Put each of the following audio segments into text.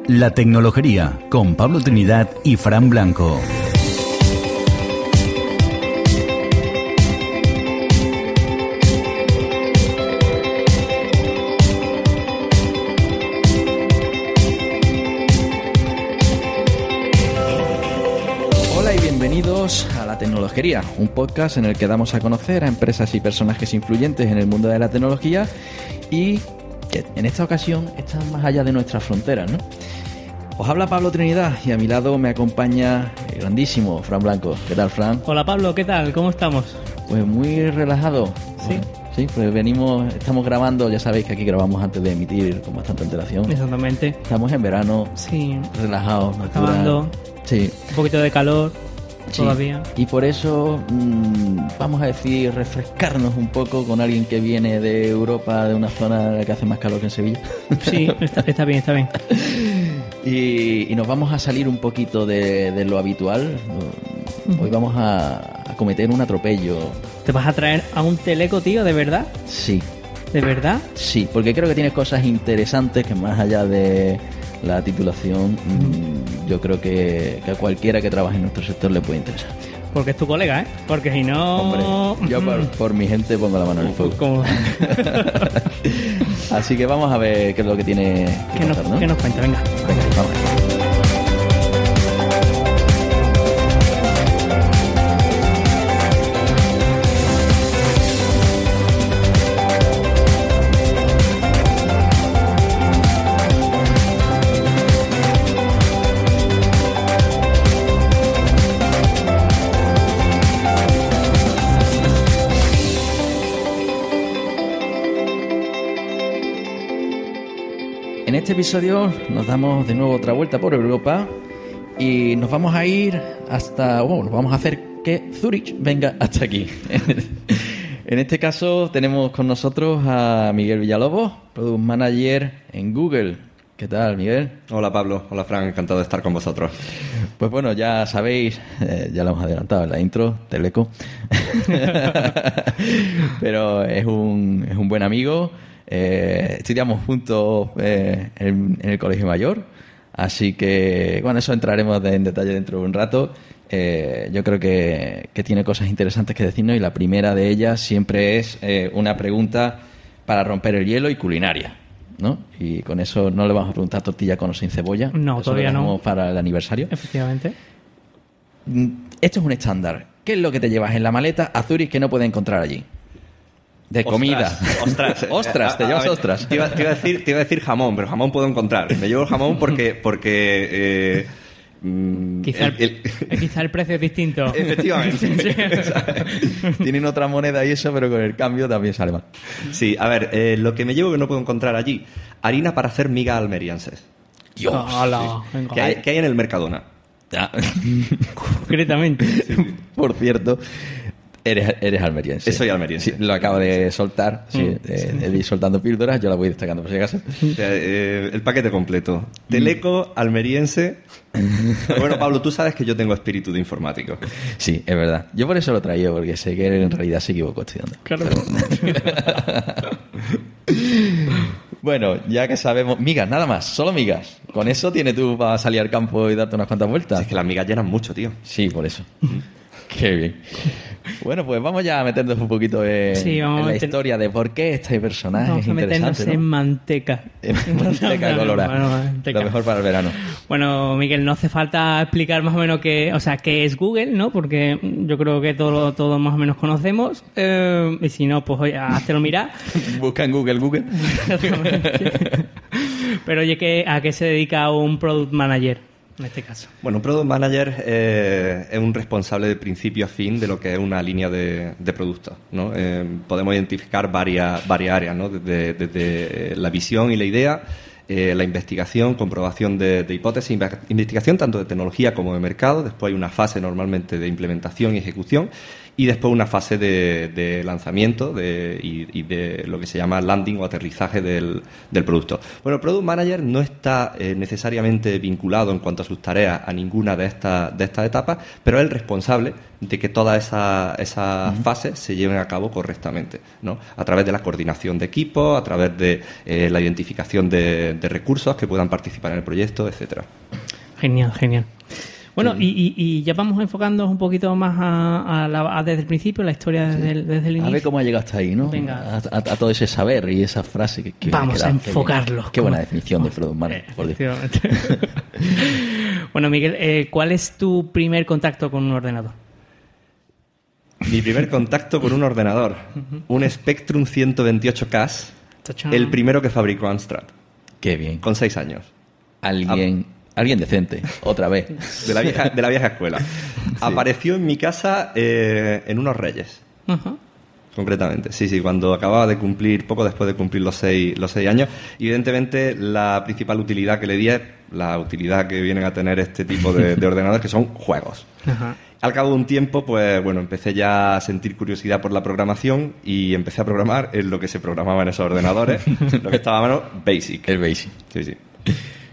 La Tecnologería, con Pablo Trinidad y Fran Blanco. Hola y bienvenidos a La Tecnologería, un podcast en el que damos a conocer a empresas y personajes influyentes en el mundo de la tecnología y que en esta ocasión están más allá de nuestras fronteras, ¿no? Os habla Pablo Trinidad y a mi lado me acompaña el grandísimo Fran Blanco. ¿Qué tal, Fran? Hola Pablo, ¿qué tal? ¿Cómo estamos? Pues muy relajado. ¿Sí? Sí, pues estamos grabando, ya sabéis que aquí grabamos antes de emitir con bastante antelación. Exactamente. Estamos en verano, Sí. relajados, Acabando. Sí. Un poquito de calor todavía. Y por eso vamos a decir refrescarnos un poco con alguien que viene de Europa, de una zona en la que hace más calor que en Sevilla. Sí, está bien, está bien. Y nos vamos a salir un poquito de lo habitual. Hoy vamos a cometer un atropello. ¿Te vas a traer a un teleco, tío, de verdad? Sí, ¿De verdad? sí, porque creo que tienes cosas interesantes que más allá de la titulación, yo creo que a cualquiera que trabaje en nuestro sector le puede interesar. Porque es tu colega, ¿eh? Porque si no... Hombre, yo por mi gente pongo la mano en el fuego. ¿Cómo? Así que vamos a ver qué es lo que tiene que contar, ¿no? ¿Qué nos cuenta? Venga. Vamos. En este episodio nos damos de nuevo otra vuelta por Europa y nos vamos a ir nos vamos a hacer que Zurich venga hasta aquí. En este caso tenemos con nosotros a Miguel Villalobos, Product Manager en Google. ¿Qué tal, Miguel? Hola Pablo, hola Fran, encantado de estar con vosotros. Pues bueno, ya sabéis, ya lo hemos adelantado en la intro, Teleco, pero es un buen amigo. Estudiamos juntos en el Colegio Mayor, así que bueno, eso entraremos en detalle dentro de un rato. Yo creo que tiene cosas interesantes que decirnos y la primera de ellas siempre es una pregunta para romper el hielo y culinaria, ¿no? Y con eso no le vamos a preguntar tortilla con o sin cebolla. No, eso todavía lo dejamos no. para el aniversario. Efectivamente. Esto es un estándar. ¿Qué es lo que te llevas en la maleta a Zurich que no puedes encontrar allí? De comida. Ostras. Ostras, te llevas ostras. Te iba a decir jamón, pero jamón puedo encontrar. Me llevo el jamón porque Quizá el precio es distinto. efectivamente. Tienen otra moneda y eso, pero con el cambio también sale mal. Sí, a ver, lo que me llevo que no puedo encontrar allí, harina para hacer migas almerienses. Dios. Hola, venga. Que hay en el Mercadona. Ya. Concretamente. Por cierto, eres almeriense. Soy almeriense. Sí, lo acabo de soltar. Sí, de ir soltando píldoras, yo la voy destacando por si acaso. El paquete completo. Teleco, almeriense. Bueno, Pablo, tú sabes que yo tengo espíritu de informático. Sí, es verdad. Yo por eso lo traía, porque sé que en realidad se equivocó estudiando. Claro. Bueno, ya que sabemos... Migas, nada más, solo migas. Con eso tienes tú para salir al campo y darte unas cuantas vueltas. Es que las migas llenan mucho, tío. Sí, por eso. Qué bien. Bueno, pues vamos ya a meternos un poquito en la historia de por qué este personaje Vamos es a meternos interesante, en ¿no? manteca. En manteca colorada. Bueno, manteca. Lo mejor para el verano. Bueno, Miguel, no hace falta explicar más o menos qué es Google, ¿no? Porque yo creo que todos más o menos conocemos. Y si no, pues oye, háztelo mirar. Busca en Google. Pero oye, ¿a qué se dedica un Product Manager en este caso? Bueno, un Product Manager es un responsable de principio a fin de lo que es una línea de productos, ¿no? Podemos identificar varias áreas, ¿no? Desde la visión y la idea, la investigación, comprobación de hipótesis, investigación tanto de tecnología como de mercado. Después hay una fase normalmente de implementación y ejecución y después una fase de lanzamiento y de lo que se llama landing o aterrizaje del producto. Bueno, el Product Manager no está necesariamente vinculado en cuanto a sus tareas a ninguna de estas etapas, pero es el responsable de que todas esas fases se lleven a cabo correctamente, ¿no? A través de la coordinación de equipos, a través de la identificación de recursos que puedan participar en el proyecto, etcétera. Genial. Bueno, y ya vamos enfocándonos un poquito más desde el principio, la historia desde el inicio. A ver cómo ha llegado hasta ahí, ¿no? Venga. A todo ese saber y esa frase que vamos a enfocarlo. Qué buena definición del Product Manager, por Dios. Bueno, Miguel, ¿cuál es tu primer contacto con un ordenador? Mi primer contacto con un ordenador, un Spectrum 128K, el primero que fabricó Amstrad. Qué bien. Con 6 años. Alguien decente, otra vez. De la vieja escuela. Sí. Apareció en mi casa en unos Reyes. Uh-huh. Concretamente. Sí, cuando acababa de cumplir, poco después de cumplir los 6 años. Evidentemente, la principal utilidad que le di es la utilidad que vienen a tener este tipo de ordenadores, que son juegos. Uh-huh. Al cabo de un tiempo, pues bueno, empecé ya a sentir curiosidad por la programación y empecé a programar en lo que se programaba en esos ordenadores. Lo que estaba a mano, BASIC. El BASIC. Sí.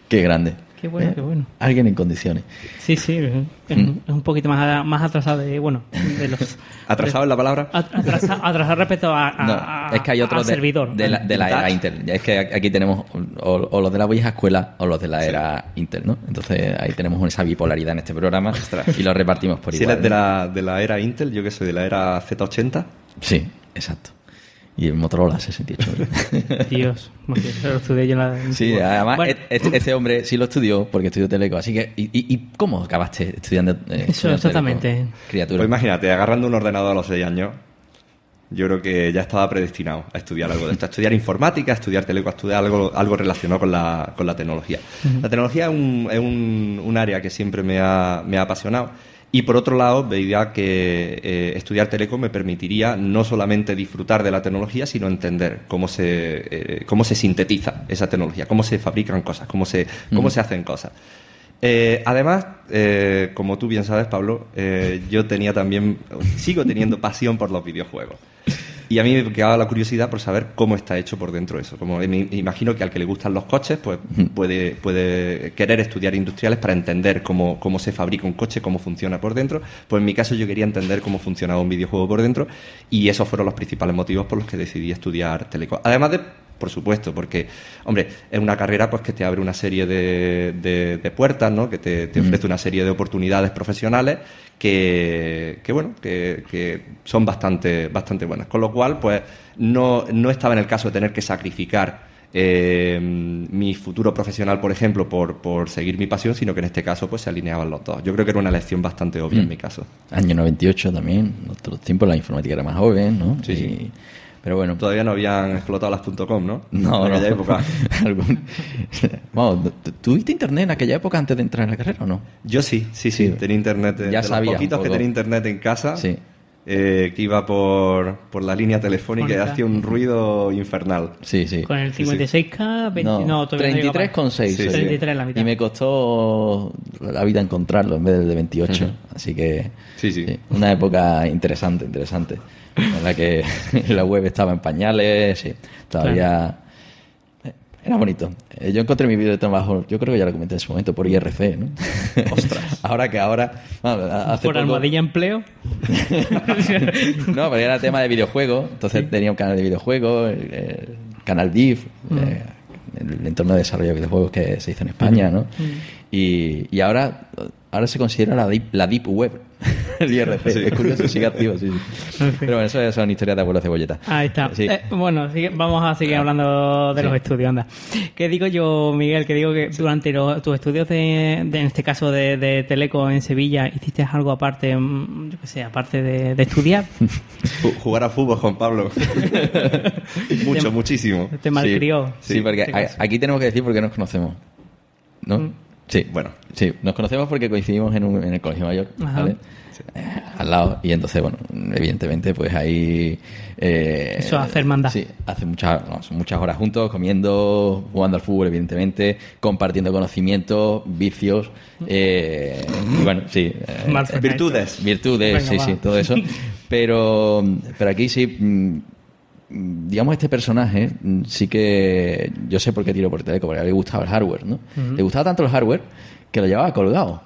Qué grande. Qué bueno, qué bueno. Alguien en condiciones. Sí, es un poquito más atrasado de los... ¿Atrasado en la palabra? Atrasado respecto es que hay otros servidor. de la era Intel. Ya es que aquí tenemos o los de la vieja escuela o los de la era Intel, ¿no? Entonces ahí tenemos esa bipolaridad en este programa y lo repartimos por igual. Si eres de la era Intel, yo que soy de la era Z80. Sí, exacto. Y el Motorola 68. Dios, lo estudié yo en la... Sí, además este hombre sí lo estudió porque estudió Teleco. Así que, ¿y cómo acabaste estudiando? Eso, exactamente. Teleco, criatura? Pues imagínate, agarrando un ordenador a los 6 años, yo creo que ya estaba predestinado a estudiar algo de esto. A estudiar informática, a estudiar Teleco, a estudiar algo relacionado con la tecnología. Uh-huh. La tecnología es un área que siempre me ha apasionado. Y por otro lado, veía que estudiar Teleco me permitiría no solamente disfrutar de la tecnología, sino entender cómo se sintetiza esa tecnología, cómo se fabrican cosas, cómo se hacen cosas. Además, como tú bien sabes, Pablo, yo sigo teniendo pasión por los videojuegos. Y a mí me quedaba la curiosidad por saber cómo está hecho por dentro eso. Como me imagino que al que le gustan los coches, pues puede querer estudiar industriales para entender cómo se fabrica un coche, cómo funciona por dentro. Pues en mi caso yo quería entender cómo funcionaba un videojuego por dentro y esos fueron los principales motivos por los que decidí estudiar Teleco. Además de, por supuesto, porque, hombre, es una carrera pues que te abre una serie de puertas, ¿no? Que te ofrece una serie de oportunidades profesionales que son bastante buenas. Con lo cual, pues, no estaba en el caso de tener que sacrificar mi futuro profesional, por ejemplo, por seguir mi pasión, sino que en este caso pues se alineaban los dos. Yo creo que era una elección bastante obvia en mi caso. Año 98 también, en otros tiempos la informática era más joven, ¿no? Sí. Pero bueno. Todavía no habían explotado las .com, ¿no? No, en aquella época. Vamos, ¿tuviste internet en aquella época antes de entrar en la carrera o no? Yo sí. Tenía internet. Ya de sabía. Los poquitos que tenía internet en casa. Sí. Que iba por la línea telefónica y hacía un ruido infernal. Sí. Con el 56K, 33,6. Sí. 33 la mitad. Y me costó la vida encontrarlo en vez del de 28. Uh-huh. Así que sí. Una época interesante. En la que la web estaba en pañales, todavía... Claro. Era bonito. Yo encontré mi vídeo de trabajo, yo creo que ya lo comenté en su momento, por IRC, ¿no? Ostras. Hace ¿Por poco... Almohadilla Empleo? No, pero era tema de videojuegos. Entonces tenía un canal de videojuegos, el canal DIF, el entorno de desarrollo de videojuegos que se hizo en España, ¿no? Y ahora se considera la Deep Web, el IRC. Sí. Es curioso, sigue activo, sí. Pero bueno, eso son historias de abuelo cebolleta. Ahí está. Sí. Bueno, vamos a seguir hablando de los estudios, anda. ¿Qué digo yo, Miguel? Que digo que durante tus estudios en este caso de Teleco en Sevilla, ¿hiciste algo aparte, yo qué sé, aparte de estudiar? Jugar a fútbol, Juan Pablo. Muchísimo. Te malcrió. Sí, porque aquí tenemos que decir por qué nos conocemos, ¿no? Sí, bueno, sí, nos conocemos porque coincidimos en el Colegio Mayor, ¿vale? Sí. Al lado, y entonces, bueno, evidentemente, pues ahí... eso hace hermandad. Sí, hace muchas horas juntos, comiendo, jugando al fútbol, evidentemente, compartiendo conocimientos, vicios, y bueno, sí. Virtudes. Venga, sí, todo eso. Pero aquí sí, digamos, este personaje sí que yo sé por qué tiro por Teleco, porque a él le gustaba el hardware, ¿no? Le gustaba tanto el hardware que lo llevaba colgado.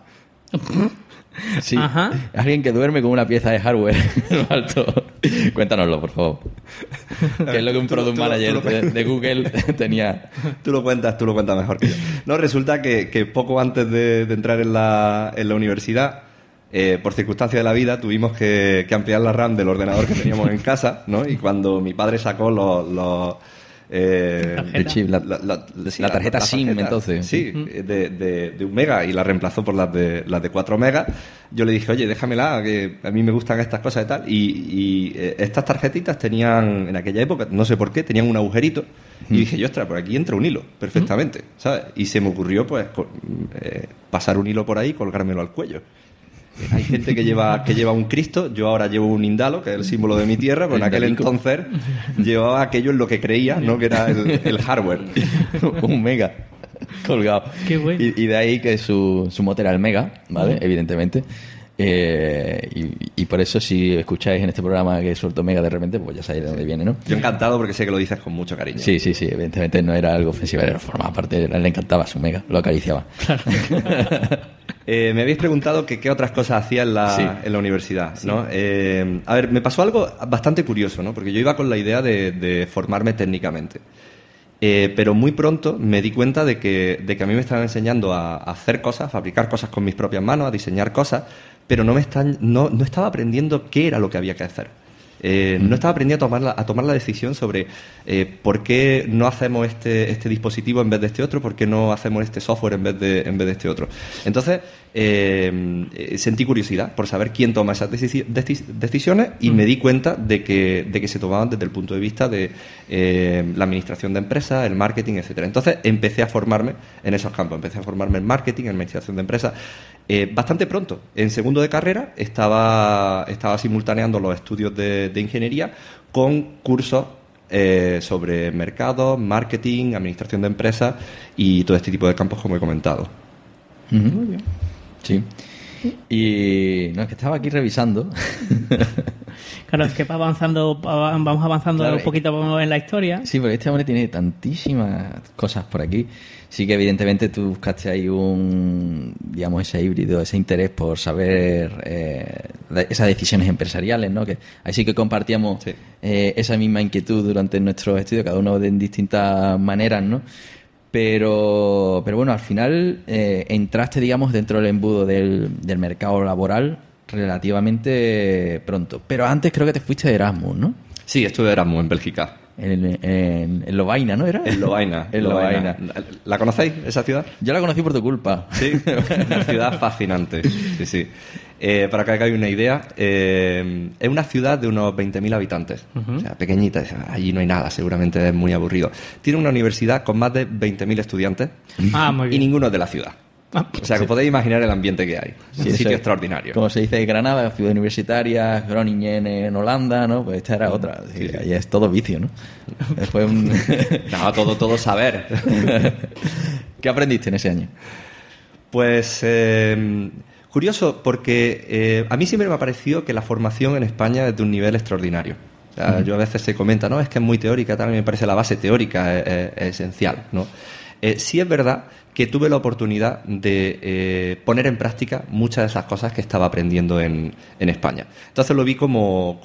Sí, Ajá. alguien que duerme con una pieza de hardware en lo alto. Cuéntanoslo, por favor. ¿Qué es lo que un product manager de Google tenía? Tú lo cuentas mejor que yo. No, resulta que poco antes de entrar en la universidad, por circunstancias de la vida, tuvimos que ampliar la RAM del ordenador que teníamos en casa, ¿no? Y cuando mi padre sacó el chip, la tarjeta SIM, entonces. Sí, de 1 mega, y la reemplazó por las de 4 megas. Yo le dije, oye, déjamela, que a mí me gustan estas cosas y tal. Y estas tarjetitas tenían, en aquella época, no sé por qué, tenían un agujerito. Y dije, yo, ostras, por aquí entra un hilo, perfectamente, ¿sabes? Y se me ocurrió, pues, pasar un hilo por ahí y colgármelo al cuello. Hay gente que lleva un Cristo, yo ahora llevo un Indalo, que es el símbolo de mi tierra, pero en aquel entonces llevaba aquello en lo que creía, ¿no? Que era el hardware. 1 mega colgado. Qué bueno. Y de ahí que su mote era el mega, ¿vale? Evidentemente. Y por eso, si escucháis en este programa que suelto mega de repente, pues ya sabéis de dónde viene, ¿no? Yo encantado, porque sé que lo dices con mucho cariño. Sí, evidentemente no era algo ofensivo, era formaba parte, a él le encantaba su mega, lo acariciaba. Claro. Me habéis preguntado que qué otras cosas hacía en la universidad, ¿no? A ver, me pasó algo bastante curioso, ¿no? Porque yo iba con la idea de formarme técnicamente. Pero muy pronto me di cuenta de que a mí me estaban enseñando a hacer cosas, a fabricar cosas con mis propias manos, a diseñar cosas, pero no estaba aprendiendo qué era lo que había que hacer. No estaba aprendiendo a tomar la decisión sobre por qué no hacemos este dispositivo en vez de este otro, por qué no hacemos este software en vez de este otro. Entonces, sentí curiosidad por saber quién toma esas decisiones, y me di cuenta de que se tomaban desde el punto de vista de la administración de empresas, el marketing, etcétera. Entonces, empecé a formarme en esos campos. Empecé a formarme en marketing, en administración de empresas. Bastante pronto, en segundo de carrera, estaba simultaneando los estudios de ingeniería con cursos sobre mercado, marketing, administración de empresas y todo este tipo de campos, como he comentado. Muy bien. Sí. Y no, es que estaba aquí revisando. Claro, es que vamos avanzando Claro, un poquito en la historia. Sí, porque este hombre tiene tantísimas cosas por aquí. Sí que evidentemente tú buscaste ahí ese híbrido, ese interés por saber esas decisiones empresariales, ¿no? Que ahí sí que compartíamos esa misma inquietud durante nuestros estudios, cada uno de distintas maneras, ¿no? Pero bueno, al final entraste, digamos, dentro del embudo del mercado laboral relativamente pronto. Pero antes creo que te fuiste de Erasmus, ¿no? Sí, estuve de Erasmus en Bélgica. En Lovaina, ¿no era? En Lovaina. ¿La conocéis, esa ciudad? Yo la conocí por tu culpa. Sí, una ciudad fascinante. Sí. Para que hagáis una idea, es una ciudad de unos 20.000 habitantes. O sea, pequeñita. Allí no hay nada, seguramente es muy aburrido. Tiene una universidad con más de 20.000 estudiantes Muy bien. y ninguno es de la ciudad. O sea, que podéis imaginar el ambiente que hay. Sí, un sitio extraordinario. Como se dice en Granada, ciudad universitaria, Groningen en Holanda, ¿no? Pues esta era otra. Sí. Ahí es todo vicio, ¿no? Fue No, todo saber. ¿Qué aprendiste en ese año? Pues curioso, porque a mí siempre me ha parecido que la formación en España es de un nivel extraordinario. O sea, yo a veces se comenta, no, es que es muy teórica, también me parece la base teórica es esencial, ¿no? Sí es verdad que tuve la oportunidad de poner en práctica muchas de esas cosas que estaba aprendiendo en España. Entonces lo vi como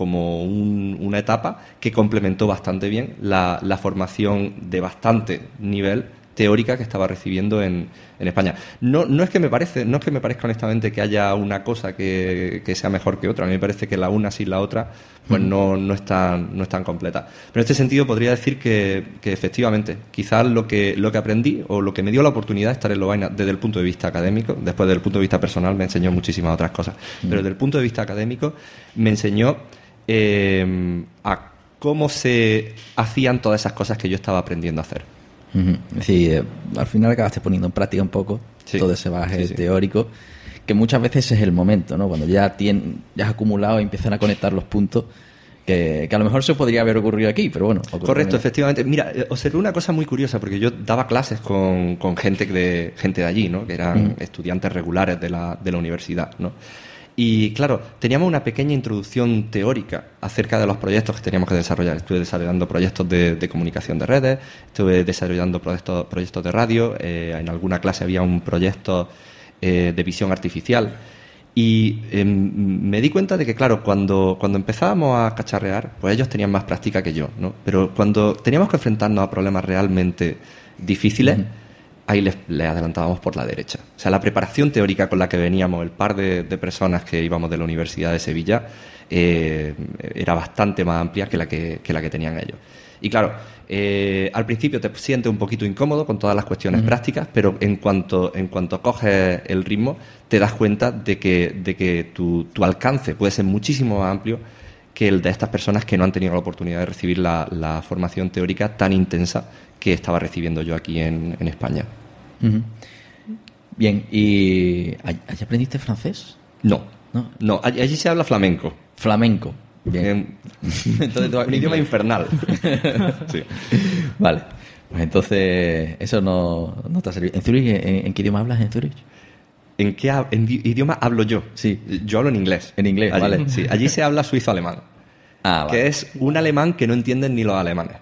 una etapa que complementó bastante bien la formación de bastante nivel teórica que estaba recibiendo en España. No es que me parezca honestamente que haya una cosa que sea mejor que otra. A mí me parece que la una sin la otra pues no es tan completa. Pero en este sentido podría decir que efectivamente quizás lo que aprendí o lo que me dio la oportunidad de estar en Lovaina desde el punto de vista académico, después desde el punto de vista personal me enseñó muchísimas otras cosas, pero desde el punto de vista académico me enseñó a cómo se hacían todas esas cas que yo estaba aprendiendo a hacer. Sí, al final acabaste poniendo en práctica un poco todo ese bagaje teórico, que muchas veces es el momento, ¿no? Cuando ya has acumulado y empiezan a conectar los puntos, que a lo mejor se podría haber ocurrido aquí, pero bueno. Correcto, efectivamente. Mira, observé una cosa muy curiosa, porque yo daba clases con gente de allí, ¿no? Que eran estudiantes regulares de la universidad, ¿no? Y claro, teníamos una pequeña introducción teórica acerca de los proyectos que teníamos que desarrollar. Estuve desarrollando proyectos de comunicación de redes, estuve desarrollando proyectos de radio, en alguna clase había un proyecto de visión artificial. Y me di cuenta de que, claro, cuando empezábamos a cacharrear, pues ellos tenían más práctica que yo, ¿no? Pero cuando teníamos que enfrentarnos a problemas realmente difíciles, ahí les adelantábamos por la derecha. O sea, la preparación teórica con la que veníamos, el par de personas que íbamos de la Universidad de Sevilla, era bastante más amplia que la que tenían ellos. Y claro, al principio te sientes un poquito incómodo con todas las cuestiones prácticas, pero en cuanto coges el ritmo, te das cuenta de que tu alcance puede ser muchísimo más amplio que el de estas personas que no han tenido la oportunidad de recibir la formación teórica tan intensa que estaba recibiendo yo aquí en España. Bien, ¿y allí aprendiste francés? No, allí se habla flamenco. Flamenco. Bien. Entonces, un idioma infernal. Sí. Vale. Pues entonces, eso no te ha servido. ¿En Zurich, en qué idioma hablas en Zurich? ¿En qué idioma hablo yo? Sí. Yo hablo en inglés. En inglés, allí, vale. Sí, allí se habla suizo-alemán. Vale. Que es un alemán que no entienden ni los alemanes.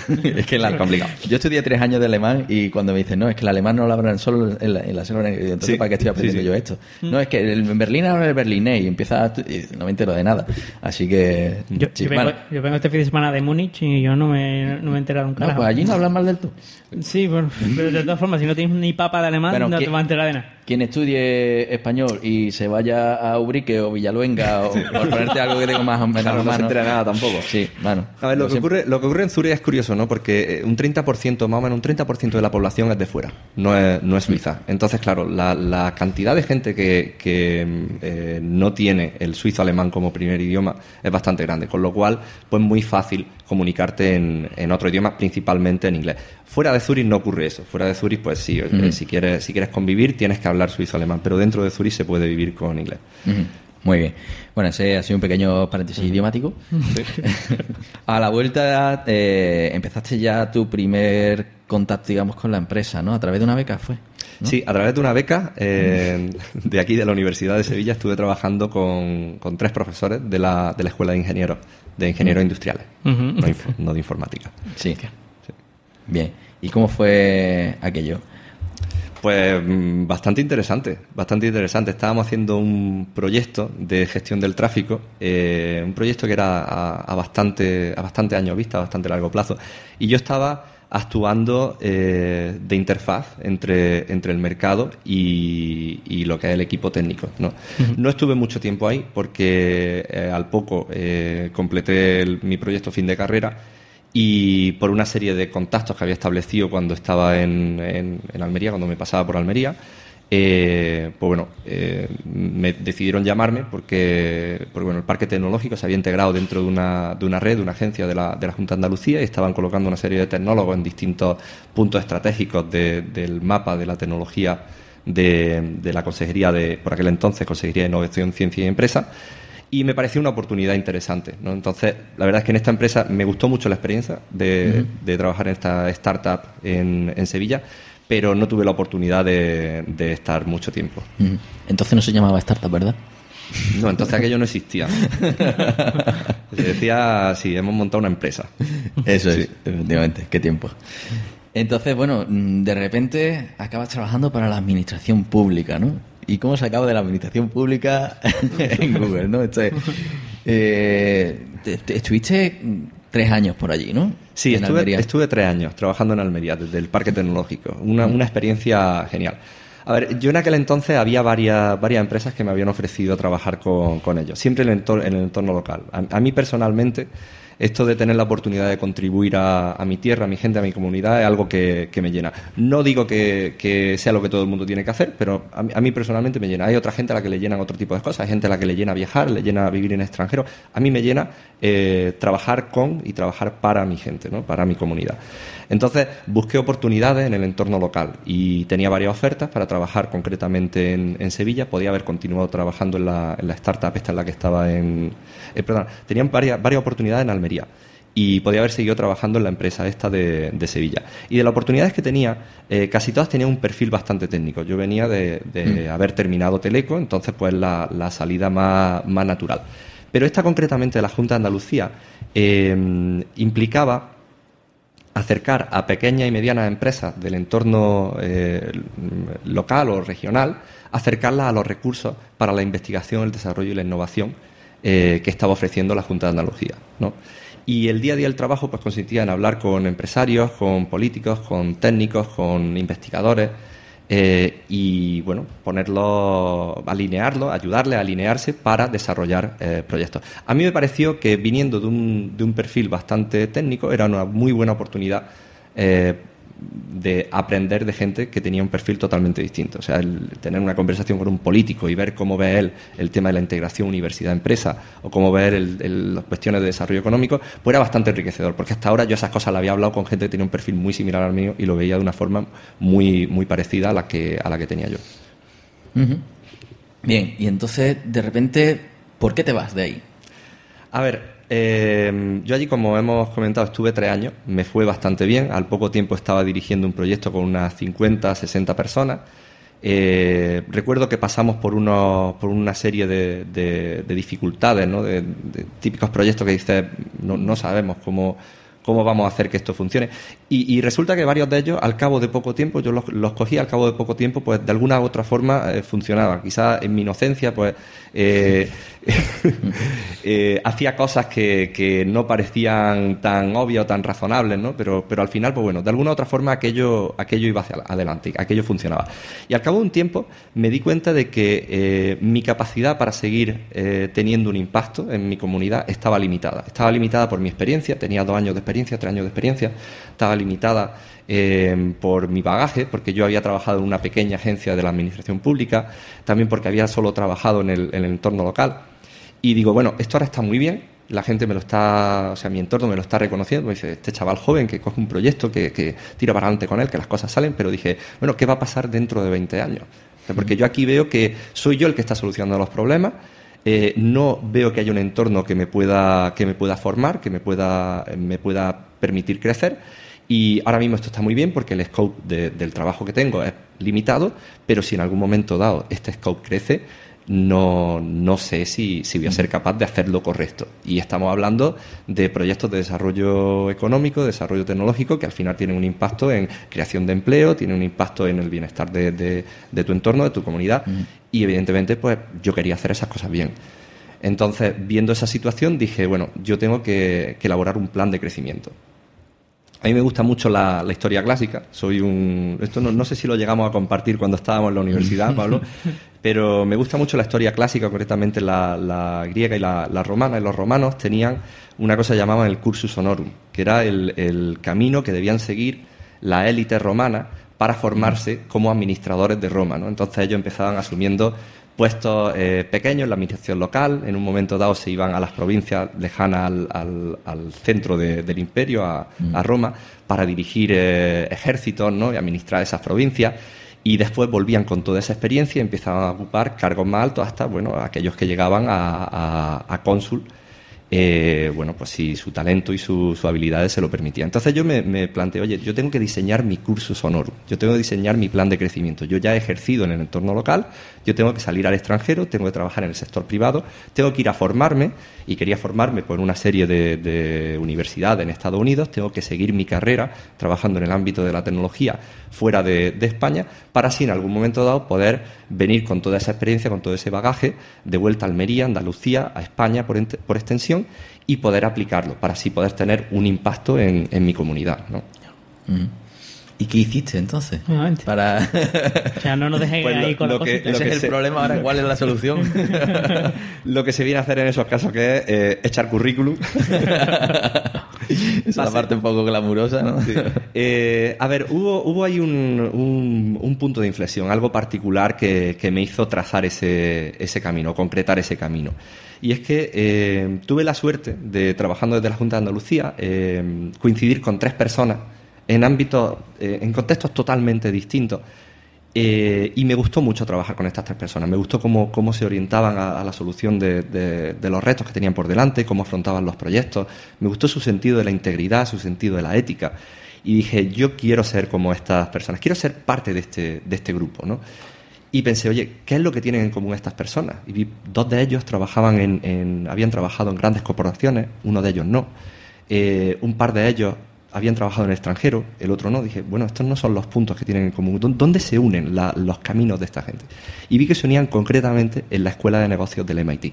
Es que es complicado. Yo estudié 3 años de alemán y cuando me dicen, no, es que el alemán no lo hablan solo en la selva, entonces sí, ¿para qué estoy aprendiendo yo esto? No, es que en Berlín hablan el berlinés y y no me entero de nada. Así que... Yo vengo este fin de semana de Múnich y yo no me he enterado un carajo. No, pues allí no hablan mal del todo. Sí, bueno, pero de todas formas, si no tienes ni papa de alemán, bueno, no te vas a enterar de nada. Quien estudie español y se vaya a Ubrique o Villaluenga o por ponerte algo que tengo más o menos Claro, no se entera nada tampoco. Sí, bueno. A ver, lo que ocurre en Zurich es curioso, ¿no? Porque un 30%, más o menos un 30% de la población es de fuera, no es suiza. Entonces, claro, la cantidad de gente que no tiene el suizo-alemán como primer idioma es bastante grande, con lo cual, pues muy fácil comunicarte en otro idioma, principalmente en inglés. Fuera de Zurich no ocurre eso. Fuera de Zurich, pues sí, si quieres convivir tienes que hablar suizo-alemán, pero dentro de Zurich se puede vivir con inglés. Muy bien. Bueno, ese ha sido un pequeño paréntesis idiomático. A la vuelta empezaste ya tu primer contacto, digamos, con la empresa, ¿no? A través de una beca fue, ¿no? Sí, a través de una beca de aquí, de la Universidad de Sevilla, estuve trabajando con 3 profesores de la Escuela de Ingenieros Industriales, no de informática. Sí. Bien. ¿Y cómo fue aquello? Pues bastante interesante. Estábamos haciendo un proyecto de gestión del tráfico, un proyecto que era a bastante años vista, a bastante largo plazo. Y yo estaba actuando de interfaz entre el mercado y lo que es el equipo técnico, ¿no? No estuve mucho tiempo ahí porque al poco completé mi proyecto fin de carrera. Y por una serie de contactos que había establecido cuando estaba en Almería, cuando me pasaba por Almería, pues bueno, me decidieron llamarme porque bueno, el parque tecnológico se había integrado dentro de una red, de una agencia de la Junta de Andalucía, y estaban colocando una serie de tecnólogos en distintos puntos estratégicos del mapa de la tecnología de la Consejería por aquel entonces, Consejería de Innovación, Ciencia y Empresa. Y me pareció una oportunidad interesante, ¿no? Entonces, la verdad es que en esta empresa me gustó mucho la experiencia de trabajar en esta startup en Sevilla, pero no tuve la oportunidad de estar mucho tiempo. Entonces no se llamaba startup, ¿verdad? No, entonces aquello no existía. Se decía, sí, hemos montado una empresa. Eso es, efectivamente. Qué tiempo. Entonces, bueno, de repente acabas trabajando para la administración pública, ¿no? ¿Y cómo se acaba de la administración pública en Google, no? Estuviste 3 años por allí, ¿no? Sí, estuve 3 años trabajando en Almería, desde el Parque Tecnológico. Una experiencia genial. A ver, yo en aquel entonces había varias empresas que me habían ofrecido trabajar con ellos, siempre en el entorno local. A mí personalmente, esto de tener la oportunidad de contribuir a mi tierra, a mi gente, a mi comunidad, es algo que me llena. No digo que sea lo que todo el mundo tiene que hacer, pero a mí personalmente me llena. Hay otra gente a la que le llenan otro tipo de cosas, hay gente a la que le llena viajar, le llena vivir en extranjero. A mí me llena trabajar con y trabajar para mi gente, ¿no? Para mi comunidad. Entonces busqué oportunidades en el entorno local y tenía varias ofertas para trabajar concretamente en Sevilla. Podía haber continuado trabajando en la startup esta en la que estaba tenían varias oportunidades en Almería. y podía haber seguido trabajando en la empresa esta de Sevilla. Y de las oportunidades que tenía, casi todas tenían un perfil bastante técnico. Yo venía de haber terminado Teleco, entonces pues la salida más natural. Pero esta concretamente de la Junta de Andalucía implicaba acercar a pequeñas y medianas empresas del entorno local o regional, acercarlas a los recursos para la investigación, el desarrollo y la innovación que estaba ofreciendo la Junta de Andalucía, ¿no? Y el día a día del trabajo pues consistía en hablar con empresarios, con políticos, con técnicos, con investigadores y bueno, ayudarles a alinearse para desarrollar proyectos. A mí me pareció que viniendo de un perfil bastante técnico era una muy buena oportunidad de aprender de gente que tenía un perfil totalmente distinto. O sea, el tener una conversación con un político y ver cómo ve él el tema de la integración universidad-empresa o cómo ve las cuestiones de desarrollo económico, pues era bastante enriquecedor, porque hasta ahora yo esas cosas las había hablado con gente que tenía un perfil muy similar al mío y lo veía de una forma muy, muy parecida a la que tenía yo. Uh-huh. Bien, y entonces, de repente, ¿por qué te vas de ahí? A ver, yo allí, como hemos comentado, estuve 3 años, me fue bastante bien. Al poco tiempo estaba dirigiendo un proyecto con unas 50, 60 personas. Recuerdo que pasamos por una serie de dificultades, ¿no? De típicos proyectos que dices, no sabemos cómo vamos a hacer que esto funcione. Y resulta que varios de ellos, al cabo de poco tiempo, yo los cogí al cabo de poco tiempo, pues de alguna u otra forma funcionaba. Quizás en mi inocencia, pues hacía cosas que no parecían tan obvias o tan razonables, ¿no? Pero al final, pues bueno, de alguna u otra forma aquello iba hacia adelante, aquello funcionaba. Y al cabo de un tiempo me di cuenta de que mi capacidad para seguir teniendo un impacto en mi comunidad estaba limitada. Estaba limitada por mi experiencia, tenía 2 años de experiencia, 3 años de experiencia, estaba limitada por mi bagaje, porque yo había trabajado en una pequeña agencia de la administración pública, también porque había solo trabajado en el entorno local. Y digo, bueno, esto ahora está muy bien, la gente mi entorno me lo está reconociendo, me dice, este chaval joven que coge un proyecto, que tira para adelante con él, que las cosas salen, pero dije, bueno, ¿qué va a pasar dentro de 20 años? Porque yo aquí veo que soy yo el que está solucionando los problemas. No veo que haya un entorno que me pueda formar, que me pueda permitir crecer, y ahora mismo esto está muy bien porque el scope del trabajo que tengo es limitado, pero si en algún momento dado este scope crece, no sé si voy a ser capaz de hacer lo correcto. Y estamos hablando de proyectos de desarrollo económico, desarrollo tecnológico, que al final tienen un impacto en creación de empleo, tienen un impacto en el bienestar de tu entorno, de tu comunidad. Y evidentemente pues yo quería hacer esas cosas bien. Entonces, viendo esa situación, dije, bueno, yo tengo que elaborar un plan de crecimiento. A mí me gusta mucho la historia clásica. Esto no sé si lo llegamos a compartir cuando estábamos en la universidad, Pablo, pero me gusta mucho la historia clásica, concretamente la griega y la romana. Y los romanos tenían una cosa que llamaban el cursus honorum, que era el camino que debían seguir la élite romana para formarse como administradores de Roma, ¿no? Entonces ellos empezaban asumiendo puestos pequeños en la administración local. En un momento dado se iban a las provincias lejanas al centro del imperio, a Roma, para dirigir ejércitos, ¿no? Y administrar esas provincias, y después volvían con toda esa experiencia y empezaban a ocupar cargos más altos hasta, bueno, aquellos que llegaban a cónsul, pues si su talento y sus habilidades se lo permitían. Entonces yo me planteé, oye, yo tengo que diseñar mi cursus honorum, yo tengo que diseñar mi plan de crecimiento. Yo ya he ejercido en el entorno local, yo tengo que salir al extranjero, tengo que trabajar en el sector privado, tengo que ir a formarme, y quería formarme por una serie de universidades en Estados Unidos, tengo que seguir mi carrera trabajando en el ámbito de la tecnología fuera de España, para así en algún momento dado poder venir con toda esa experiencia, con todo ese bagaje, de vuelta a Almería, Andalucía, a España por extensión, y poder aplicarlo, para así poder tener un impacto en mi comunidad, ¿no? ¿Y qué hiciste entonces? Para... O sea, no nos dejes pues ahí con la cosita. Ese es el problema ahora. ¿Cuál es la solución? Lo que se viene a hacer en esos casos, que es echar currículum. Esa es la parte un poco glamurosa, ¿no? Sí. A ver, hubo ahí un punto de inflexión, algo particular que me hizo trazar ese camino, concretar ese camino. Y es que tuve la suerte de, trabajando desde la Junta de Andalucía, coincidir con 3 personas en ámbitos, en contextos totalmente distintos, Y me gustó mucho trabajar con estas 3 personas. Me gustó cómo se orientaban a la solución de los retos que tenían por delante, cómo afrontaban los proyectos. Me gustó su sentido de la integridad, su sentido de la ética. Y dije, yo quiero ser como estas personas, quiero ser parte de este grupo, ¿no? Y pensé, oye, ¿qué es lo que tienen en común estas personas? Y vi 2 de ellos habían trabajado en grandes corporaciones, uno de ellos no. Un par de ellos habían trabajado en el extranjero, el otro no. Dije, bueno, estos no son los puntos que tienen en común. ¿Dónde se unen los caminos de esta gente? Y vi que se unían concretamente en la escuela de negocios del MIT.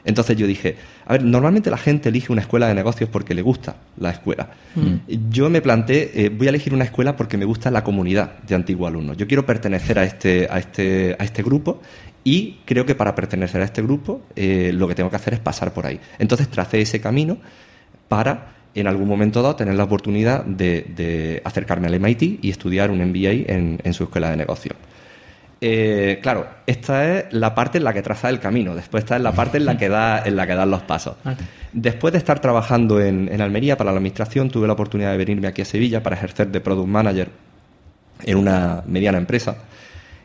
Entonces yo dije, a ver, normalmente la gente elige una escuela de negocios porque le gusta la escuela. Yo me planteé, voy a elegir una escuela porque me gusta la comunidad de antiguos alumnos. Yo quiero pertenecer a este grupo y creo que para pertenecer a este grupo lo que tengo que hacer es pasar por ahí. Entonces tracé ese camino para, en algún momento dado, tener la oportunidad de acercarme al MIT y estudiar un MBA en su escuela de negocios. Claro, esta es la parte en la que traza el camino. Después esta es la parte en la que dan los pasos. Después de estar trabajando en Almería para la administración, tuve la oportunidad de venirme aquí a Sevilla para ejercer de Product Manager en una mediana empresa.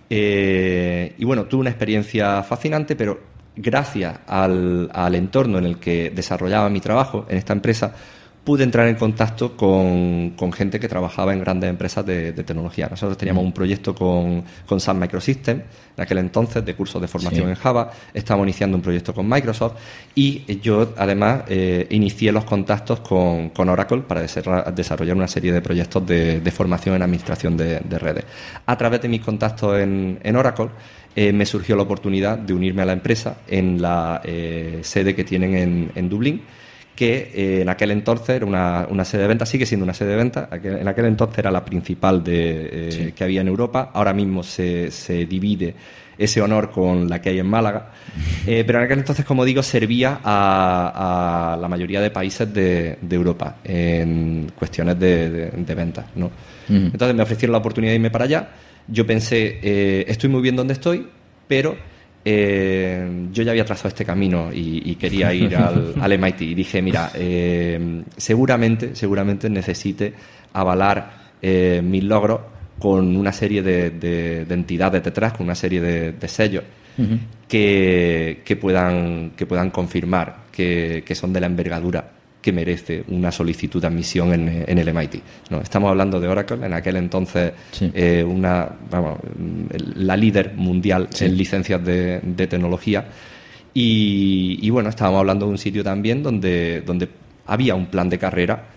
Y bueno, tuve una experiencia fascinante, pero gracias al entorno en el que desarrollaba mi trabajo en esta empresa, pude entrar en contacto con gente que trabajaba en grandes empresas de tecnología. Nosotros teníamos un proyecto con Sun Microsystems, en aquel entonces, de cursos de formación en Java. Estábamos iniciando un proyecto con Microsoft y yo, además, inicié los contactos con Oracle para desarrollar una serie de proyectos de formación en administración de redes. A través de mis contactos en Oracle, me surgió la oportunidad de unirme a la empresa en la sede que tienen en Dublín, que en aquel entonces era una sede de venta, sigue siendo una sede de venta, en aquel entonces era la principal que había en Europa. Ahora mismo se divide ese honor con la que hay en Málaga, pero en aquel entonces, como digo, servía a la mayoría de países de Europa en cuestiones de ventas, ¿no? Entonces me ofrecieron la oportunidad de irme para allá. Yo pensé, estoy muy bien donde estoy, pero yo ya había trazado este camino y quería ir al MIT. Y dije, mira, seguramente necesite avalar mis logros con una serie de entidades detrás, con una serie de sellos que puedan confirmar que son de la envergadura que merece una solicitud de admisión en el MIT, ¿no? Estamos hablando de Oracle, en aquel entonces la líder mundial en licencias de tecnología, y bueno, estábamos hablando de un sitio también donde había un plan de carrera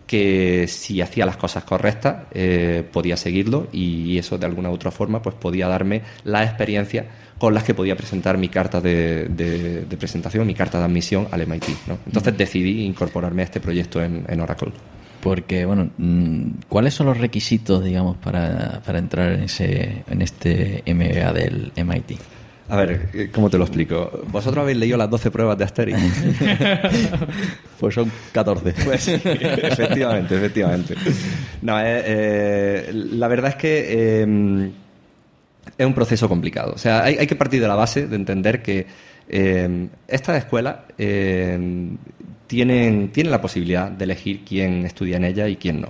que, si hacía las cosas correctas, podía seguirlo, y eso de alguna u otra forma pues podía darme la experiencia con las que podía presentar mi carta de presentación, mi carta de admisión al MIT, ¿no? Entonces decidí incorporarme a este proyecto en Oracle. Porque, bueno, ¿cuáles son los requisitos, digamos, para entrar en este MBA del MIT? A ver, ¿cómo te lo explico? ¿Vosotros habéis leído las 12 pruebas de Asterix? Pues son 14. Pues sí, efectivamente. No, la verdad es que es un proceso complicado. O sea, hay que partir de la base de entender que estas escuelas tienen la posibilidad de elegir quién estudia en ella y quién no.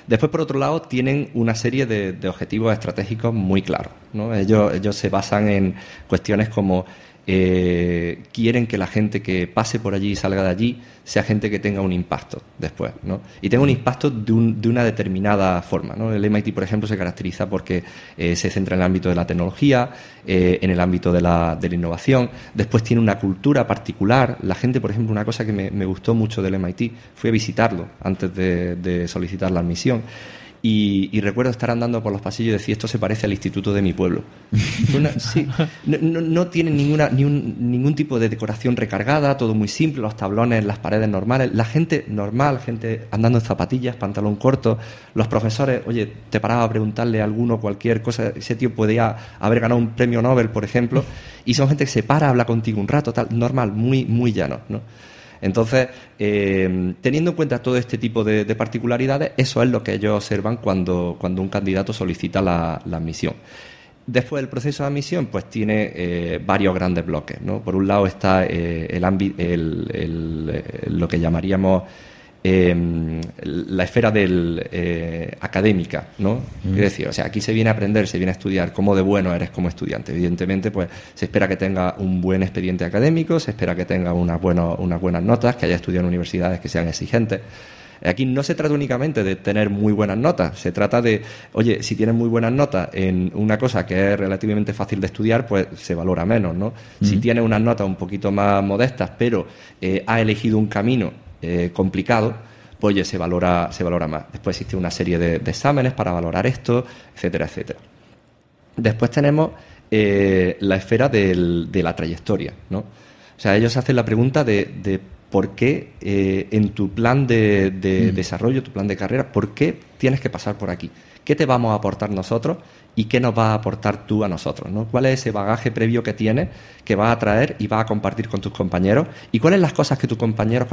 Después, por otro lado, tienen una serie de objetivos estratégicos muy claros, ¿no? Ellos se basan en cuestiones como quieren que la gente que pase por allí y salga de allí sea gente que tenga un impacto después, ¿no? Y tenga un impacto de una determinada forma, ¿no? El MIT, por ejemplo, se caracteriza porque se centra en el ámbito de la tecnología, en el ámbito de la innovación. Después tiene una cultura particular. La gente, por ejemplo, una cosa que me gustó mucho del MIT, fui a visitarlo antes de solicitar la admisión. Y recuerdo estar andando por los pasillos y decir, esto se parece al instituto de mi pueblo. No tiene ningún tipo de decoración recargada, todo muy simple, los tablones, las paredes normales, la gente normal, gente andando en zapatillas, pantalón corto, los profesores, oye, te paraba a preguntarle a alguno cualquier cosa, ese tío podía haber ganado un premio Nobel, por ejemplo, y son gente que se para, habla contigo un rato, tal, normal, muy, muy llano, ¿no? Entonces, teniendo en cuenta todo este tipo de particularidades, eso es lo que ellos observan cuando un candidato solicita la admisión. Después, el proceso de admisión pues tiene varios grandes bloques, ¿no? Por un lado está lo que llamaríamos la esfera académica, ¿no? Es decir, o sea, aquí se viene a aprender, se viene a estudiar cómo de bueno eres como estudiante. Evidentemente, pues se espera que tenga un buen expediente académico, se espera que tenga unas buenas notas, que haya estudiado en universidades que sean exigentes. Aquí no se trata únicamente de tener muy buenas notas, se trata de, oye, si tienes muy buenas notas en una cosa que es relativamente fácil de estudiar, pues se valora menos, ¿no? Si tienes unas notas un poquito más modestas, pero has elegido un camino complicado, pues oye, se valora más. Después existe una serie de exámenes para valorar esto, etcétera, etcétera. Después tenemos la esfera de la trayectoria, ¿no? O sea, ellos hacen la pregunta de por qué en tu plan de desarrollo, tu plan de carrera, por qué tienes que pasar por aquí. ¿Qué te vamos a aportar nosotros y qué nos vas a aportar tú a nosotros, ¿no? ¿Cuál es ese bagaje previo que tienes, que vas a traer y vas a compartir con tus compañeros? ¿Y cuáles son las cosas que tus compañeros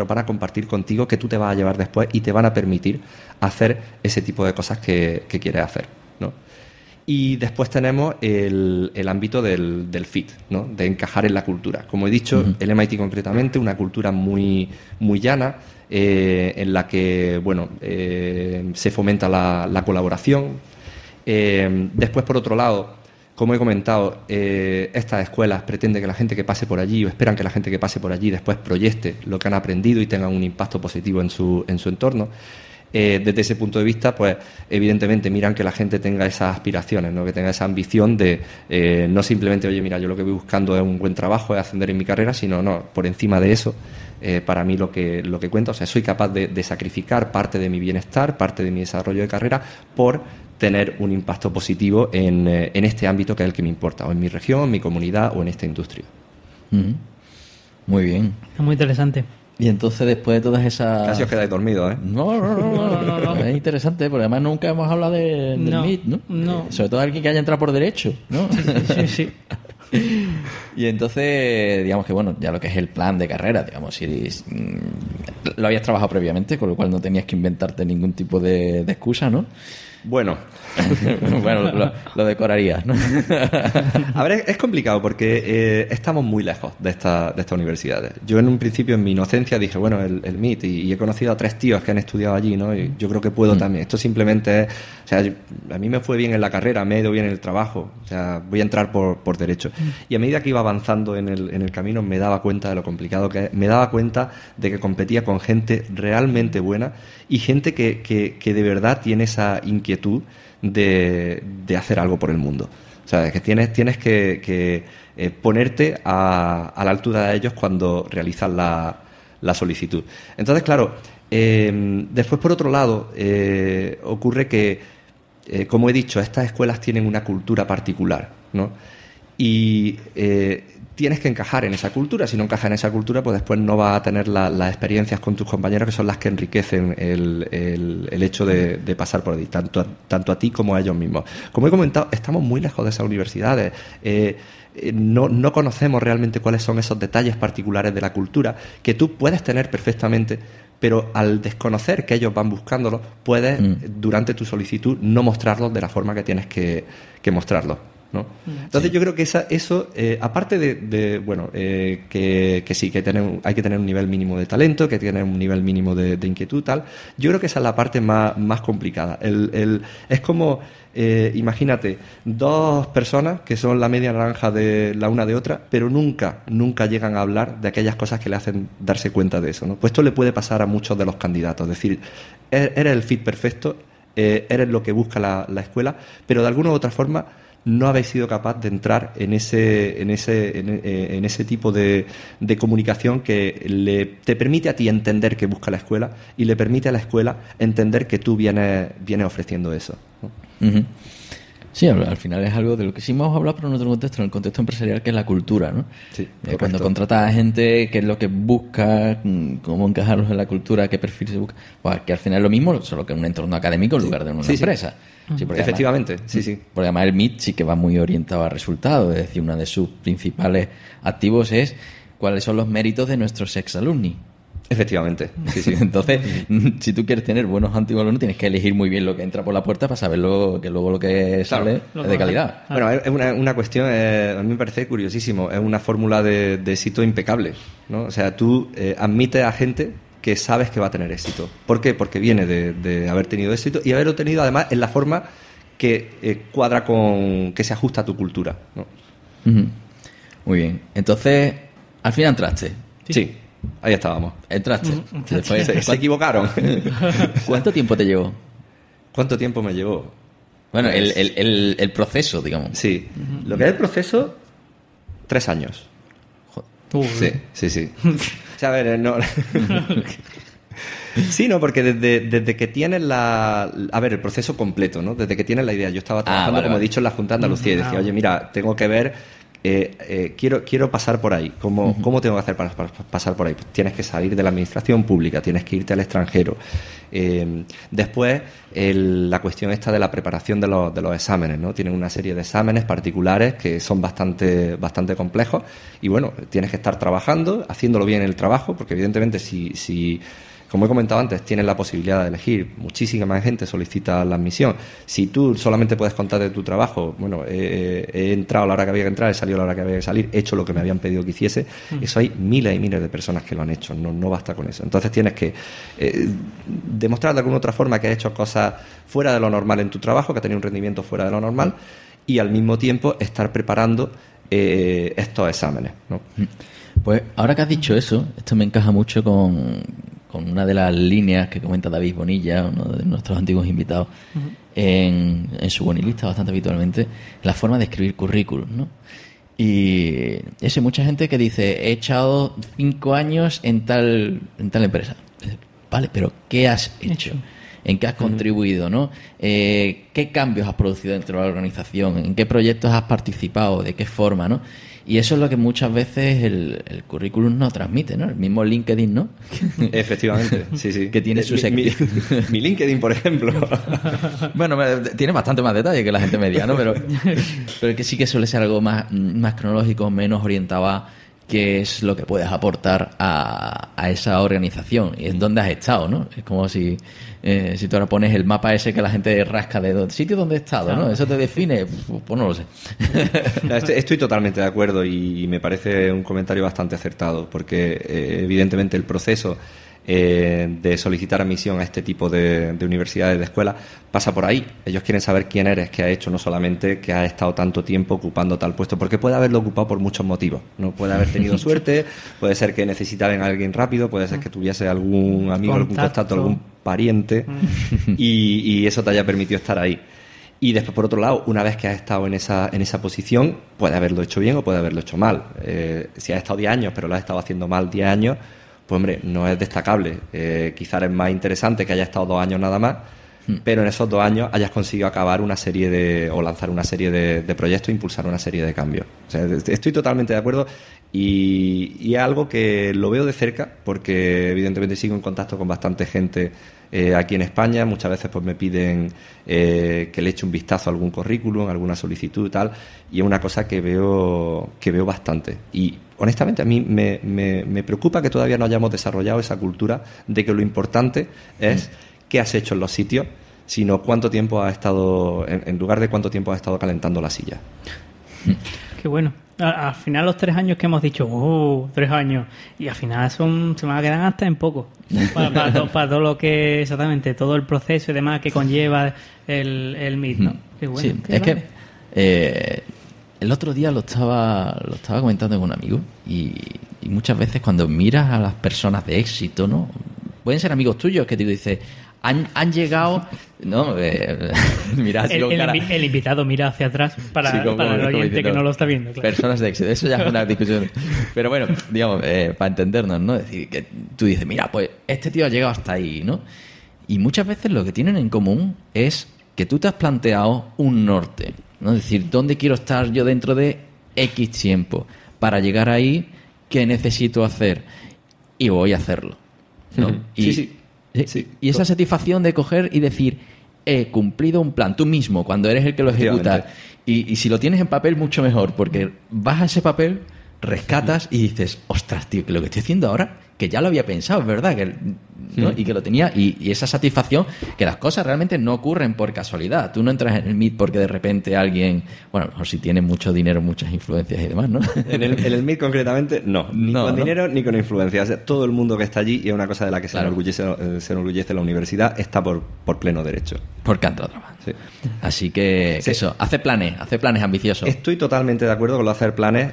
van a compartir contigo que tú te vas a llevar después y te van a permitir hacer ese tipo de cosas que quieres hacer, ¿no? Y después tenemos el ámbito del fit, ¿no? De encajar en la cultura. Como he dicho, el MIT concretamente, una cultura muy, muy llana, en la que, bueno, se fomenta la colaboración. Después, por otro lado, como he comentado, estas escuelas pretenden que la gente que pase por allí, o esperan que la gente que pase por allí después proyecte lo que han aprendido y tengan un impacto positivo en su entorno. Desde ese punto de vista, pues evidentemente miran que la gente tenga esas aspiraciones, ¿no? Que tenga esa ambición de no simplemente, oye, mira, yo lo que voy buscando es un buen trabajo, es ascender en mi carrera, sino no, por encima de eso, para mí lo que cuenta, o sea, soy capaz de sacrificar parte de mi bienestar, parte de mi desarrollo de carrera por tener un impacto positivo en este ámbito que es el que me importa, o en mi región, en mi comunidad o en esta industria. Muy bien. Es muy interesante. Y entonces, después de todas esas... Casi os quedáis dormidos, ¿eh? No. Es interesante, porque además nunca hemos hablado del MIT, ¿no? No. Sobre todo alguien que haya entrado por derecho, ¿no? Sí. Y entonces, digamos que, bueno, ya lo que es el plan de carrera, digamos, si lo habías trabajado previamente, con lo cual no tenías que inventarte ningún tipo de excusa, ¿no? Bueno, lo decorarías, ¿no? A ver, es complicado porque estamos muy lejos de estas universidades. Yo en un principio, en mi inocencia, dije, bueno, el MIT, y he conocido a 3 tíos que han estudiado allí, ¿no? Y yo creo que puedo también. Esto simplemente es, o sea, a mí me fue bien en la carrera, me ha ido bien en el trabajo, o sea, voy a entrar por derecho. Y a medida que iba avanzando en el camino, me daba cuenta de lo complicado que es, me daba cuenta de que competía con gente realmente buena y gente que de verdad tiene esa inquietud de hacer algo por el mundo. O sea, que tienes que ponerte a la altura de ellos cuando realizas la solicitud. Entonces, claro, después, por otro lado, ocurre que, como he dicho, estas escuelas tienen una cultura particular, ¿no? Y tienes que encajar en esa cultura. Si no encajas en esa cultura, pues después no vas a tener las experiencias con tus compañeros, que son las que enriquecen el hecho de pasar por ahí, tanto a ti como a ellos mismos. Como he comentado, estamos muy lejos de esas universidades. No conocemos realmente cuáles son esos detalles particulares de la cultura que tú puedes tener perfectamente, pero al desconocer que ellos van buscándolos, puedes, durante tu solicitud, no mostrarlos de la forma que tienes que mostrarlos, ¿no? Entonces, yo creo que eso, aparte de bueno, que sí, que hay que tener un nivel mínimo de talento, que tiene un nivel mínimo de inquietud, tal, yo creo que esa es la parte más complicada. Es como, imagínate, 2 personas que son la media naranja de la una de otra, pero nunca llegan a hablar de aquellas cosas que le hacen darse cuenta de eso, ¿no? Pues esto le puede pasar a muchos de los candidatos, es decir, eres el fit perfecto, eres lo que busca la escuela, pero de alguna u otra forma no habéis sido capaz de entrar en ese tipo de comunicación que te permite a ti entender qué busca la escuela y le permite a la escuela entender que tú vienes ofreciendo eso, ¿no? Sí, al final es algo de lo que sí hemos hablado, pero en otro contexto, en el contexto empresarial, que es la cultura, ¿no? Sí, cuando contratas a gente, qué es lo que busca, cómo encajarlos en la cultura, qué perfil se busca, pues que al final es lo mismo, solo que en un entorno académico en lugar de en una empresa. Sí, efectivamente, además, sí. Porque además el MIT sí que va muy orientado a resultados, es decir, uno de sus principales activos es cuáles son los méritos de nuestros ex-alumni. Efectivamente, sí. Entonces, si tú quieres tener buenos antiguos alumnos, tienes que elegir muy bien lo que entra por la puerta para saber que luego lo que sale es de calidad. Bueno, es una cuestión, a mí me parece curiosísimo, es una fórmula de éxito impecable, ¿no? O sea, tú admites a gente que sabes que va a tener éxito. ¿Por qué? Porque viene de haber tenido éxito y haberlo tenido además en la forma que cuadra con, que se ajusta a tu cultura, ¿no? Muy bien. Entonces, al final entraste. Sí, ahí estábamos. Entraste. Después, Se equivocaron. ¿Cuánto tiempo te llevó? ¿Cuánto tiempo me llevó? Bueno, Pues, el proceso, digamos. Sí. Lo que es el proceso, 3 años. Sí. O sea, a ver, no... Sí, no, porque desde que tienes el proceso completo, ¿no? Desde que tienes la idea. Yo estaba trabajando, como he dicho, en la Junta de Andalucía y decía, oye, mira, tengo que ver, quiero pasar por ahí. ¿Cómo tengo que hacer para pasar por ahí? Pues tienes que salir de la administración pública, tienes que irte al extranjero. Después, la cuestión esta de la preparación de los exámenes, ¿no? Tienen una serie de exámenes particulares que son bastante complejos y, bueno, tienes que estar trabajando, haciéndolo bien el trabajo, porque evidentemente si como he comentado antes, tienes la posibilidad de elegir. Muchísima gente solicita la admisión. Si tú solamente puedes contar de tu trabajo, bueno, he entrado a la hora que había que entrar, he salido a la hora que había que salir, he hecho lo que me habían pedido que hiciese, eso hay miles y miles de personas que lo han hecho. No basta con eso. Entonces tienes que demostrar de alguna otra forma que has hecho cosas fuera de lo normal en tu trabajo, que has tenido un rendimiento fuera de lo normal, y al mismo tiempo estar preparando estos exámenes, ¿no? Pues ahora que has dicho eso, esto me encaja mucho con una de las líneas que comenta David Bonilla, uno de nuestros antiguos invitados, en su bonilista bastante habitualmente, la forma de escribir currículum, ¿no? Y eso, hay mucha gente que dice, he echado 5 años en tal empresa. Vale, pero ¿qué has hecho? ¿En qué has contribuido, no? ¿Qué cambios has producido dentro de la organización? ¿En qué proyectos has participado? ¿De qué forma, no? Y eso es lo que muchas veces el currículum no transmite, ¿no? El mismo LinkedIn, ¿no? Efectivamente, sí. Que tiene su sección. Mi LinkedIn, por ejemplo. Bueno, tiene bastante más detalle que la gente media, ¿no? Pero que sí que suele ser algo más cronológico, menos orientado a qué es lo que puedes aportar a esa organización y en dónde has estado, ¿no? Es como si tú ahora pones el mapa ese que la gente rasca de sitio donde he estado, ¿no? Eso te define, pues no lo sé. Estoy totalmente de acuerdo y me parece un comentario bastante acertado porque evidentemente el proceso de solicitar admisión a este tipo de universidades, de escuelas, pasa por ahí. Ellos quieren saber quién eres, qué has hecho, no solamente que has estado tanto tiempo ocupando tal puesto, porque puede haberlo ocupado por muchos motivos. No puede haber tenido suerte, puede ser que necesitaran a alguien rápido, puede ser que tuviese algún amigo, algún contacto, algún pariente y eso te haya permitido estar ahí. Y después, por otro lado, una vez que has estado en esa posición, puede haberlo hecho bien o puede haberlo hecho mal. Si has estado 10 años, pero lo has estado haciendo mal 10 años, pues hombre, no es destacable. Quizás es más interesante que hayas estado 2 años nada más, pero en esos 2 años hayas conseguido acabar una serie o lanzar una serie de proyectos e impulsar una serie de cambios. O sea, estoy totalmente de acuerdo y es algo que lo veo de cerca porque evidentemente sigo en contacto con bastante gente aquí en España. Muchas veces pues me piden que le eche un vistazo a algún currículum, alguna solicitud y tal, y es una cosa que veo bastante. Y honestamente a mí me preocupa que todavía no hayamos desarrollado esa cultura de que lo importante es qué has hecho en los sitios, sino cuánto tiempo has estado, en lugar de cuánto tiempo has estado calentando la silla. Qué bueno. Al final los 3 años que hemos dicho, 3 años, y al final se van a quedar hasta en poco. Para todo lo que, exactamente, todo el proceso y demás que conlleva el MIT, ¿no? Qué bueno. Sí, es vale. que el otro día lo estaba comentando con un amigo y muchas veces cuando miras a las personas de éxito, ¿no? Pueden ser amigos tuyos que te dicen, han llegado, ¿no? Mira, el invitado mira hacia atrás para el oyente que no lo está viendo. Claro. Personas de éxito, eso ya es una discusión. Pero bueno, digamos, para entendernos, ¿no? Es decir, que tú dices, mira, pues este tío ha llegado hasta ahí, ¿no? Y muchas veces lo que tienen en común es que tú te has planteado un norte, ¿no? Es decir, ¿dónde quiero estar yo dentro de X tiempo? Para llegar ahí, ¿qué necesito hacer? Y voy a hacerlo, ¿no? Sí. Y esa satisfacción de coger y decir, he cumplido un plan, tú mismo, cuando eres el que lo ejecuta. Y si lo tienes en papel, mucho mejor, porque vas a ese papel, rescatas y dices, ostras, tío, que lo que estoy haciendo ahora, que ya lo había pensado, es verdad, que ¿no? Y que lo tenía, y esa satisfacción, que las cosas realmente no ocurren por casualidad. Tú no entras en el MIT porque de repente alguien, bueno, a lo mejor si tiene mucho dinero, muchas influencias y demás, ¿no? En el MIT concretamente, no. Ni No, con ¿no? dinero ni con influencia. O sea, todo el mundo que está allí, y es una cosa de la que Claro. se enorgullece la universidad, está por pleno derecho. Porque han entrado a trabajar. Sí. Así que Sí. eso, hace planes ambiciosos. Estoy totalmente de acuerdo con lo de hacer planes.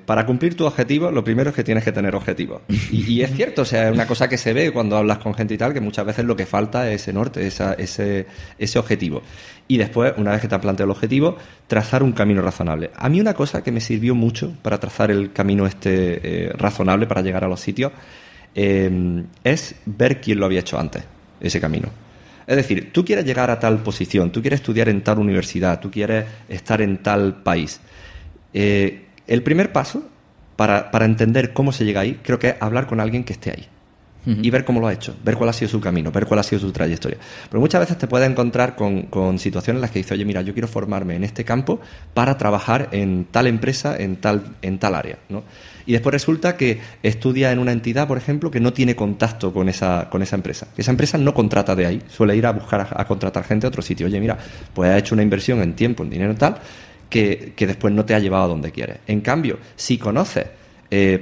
Para cumplir tu objetivo, lo primero es que tienes que tener objetivos. Y es cierto, o sea, es una cosa que se ve cuando hablas con gente y tal, que muchas veces lo que falta es ese norte, ese objetivo. Y después, una vez que te has planteado el objetivo, trazar un camino razonable. A mí una cosa que me sirvió mucho para trazar el camino razonable para llegar a los sitios es ver quién lo había hecho antes, ese camino. Es decir, tú quieres llegar a tal posición, tú quieres estudiar en tal universidad, tú quieres estar en tal país. El primer paso para entender cómo se llega ahí, creo que es hablar con alguien que esté ahí. Y ver cómo lo ha hecho, ver cuál ha sido su camino, ver cuál ha sido su trayectoria. Pero muchas veces te puedes encontrar con situaciones en las que dices, oye, mira, yo quiero formarme en este campo para trabajar en tal empresa, en tal área, ¿no? Y después resulta que estudia en una entidad, por ejemplo, que no tiene contacto con esa empresa. Esa empresa no contrata de ahí, suele ir a buscar a contratar gente a otro sitio. Oye, mira, pues ha hecho una inversión en tiempo, en dinero y tal, que después no te ha llevado a donde quieres. En cambio, si conoces,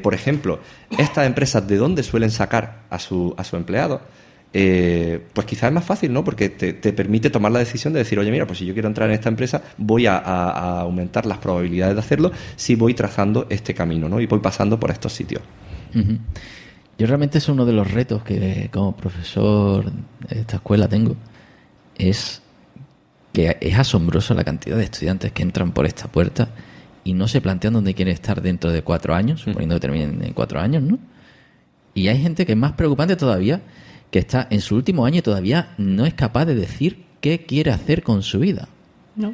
por ejemplo, estas empresas de dónde suelen sacar a su empleado, pues quizás es más fácil, ¿no? Porque te permite tomar la decisión de decir, oye, mira, pues si yo quiero entrar en esta empresa, voy a aumentar las probabilidades de hacerlo si voy trazando este camino, ¿no? Y voy pasando por estos sitios. Ujú. Yo realmente es uno de los retos que como profesor de esta escuela tengo, es que es asombroso la cantidad de estudiantes que entran por esta puerta y no se plantean dónde quieren estar dentro de 4 años, suponiendo que terminen en 4 años, ¿no? Y hay gente que es más preocupante todavía, que está en su último año y todavía no es capaz de decir qué quiere hacer con su vida. No.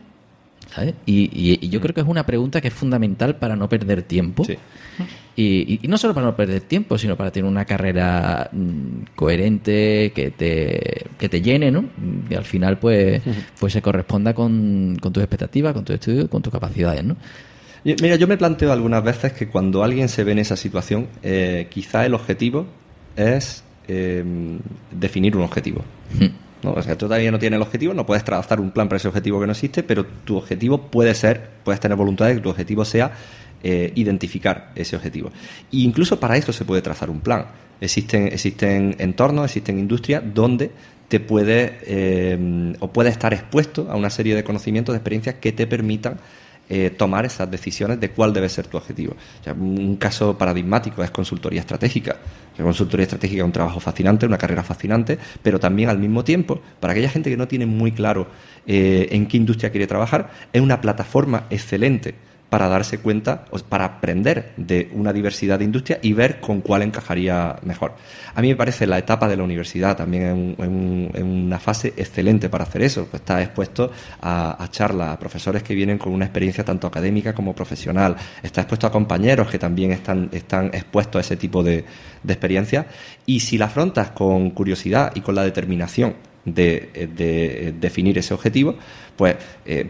¿Sabes? Y yo creo que es una pregunta que es fundamental para no perder tiempo. Sí. Y no solo para no perder tiempo, sino para tener una carrera coherente, que te llene, ¿no? Y al final, pues se corresponda con tus expectativas, con tus estudios, con tus capacidades, ¿no? Mira, yo me planteo algunas veces que cuando alguien se ve en esa situación, quizá el objetivo es definir un objetivo. ¿No? O sea, tú todavía no tienes el objetivo, no puedes trazar un plan para ese objetivo que no existe, pero tu objetivo puedes tener voluntad de que tu objetivo sea identificar ese objetivo. E incluso para eso se puede trazar un plan. Existen entornos, existen industrias donde te puedes estar expuesto a una serie de conocimientos, de experiencias que te permitan tomar esas decisiones de cuál debe ser tu objetivo. O sea, un caso paradigmático es consultoría estratégica. La consultoría estratégica es un trabajo fascinante, una carrera fascinante, pero también al mismo tiempo, para aquella gente que no tiene muy claro en qué industria quiere trabajar, es una plataforma excelente para darse cuenta, o para aprender de una diversidad de industrias y ver con cuál encajaría mejor. A mí me parece la etapa de la universidad también es una fase excelente para hacer eso. Pues estás expuesto a charlas, a profesores que vienen con una experiencia tanto académica como profesional. Estás expuesto a compañeros que también están expuestos a ese tipo de experiencias. Y si la afrontas con curiosidad y con la determinación de definir ese objetivo, pues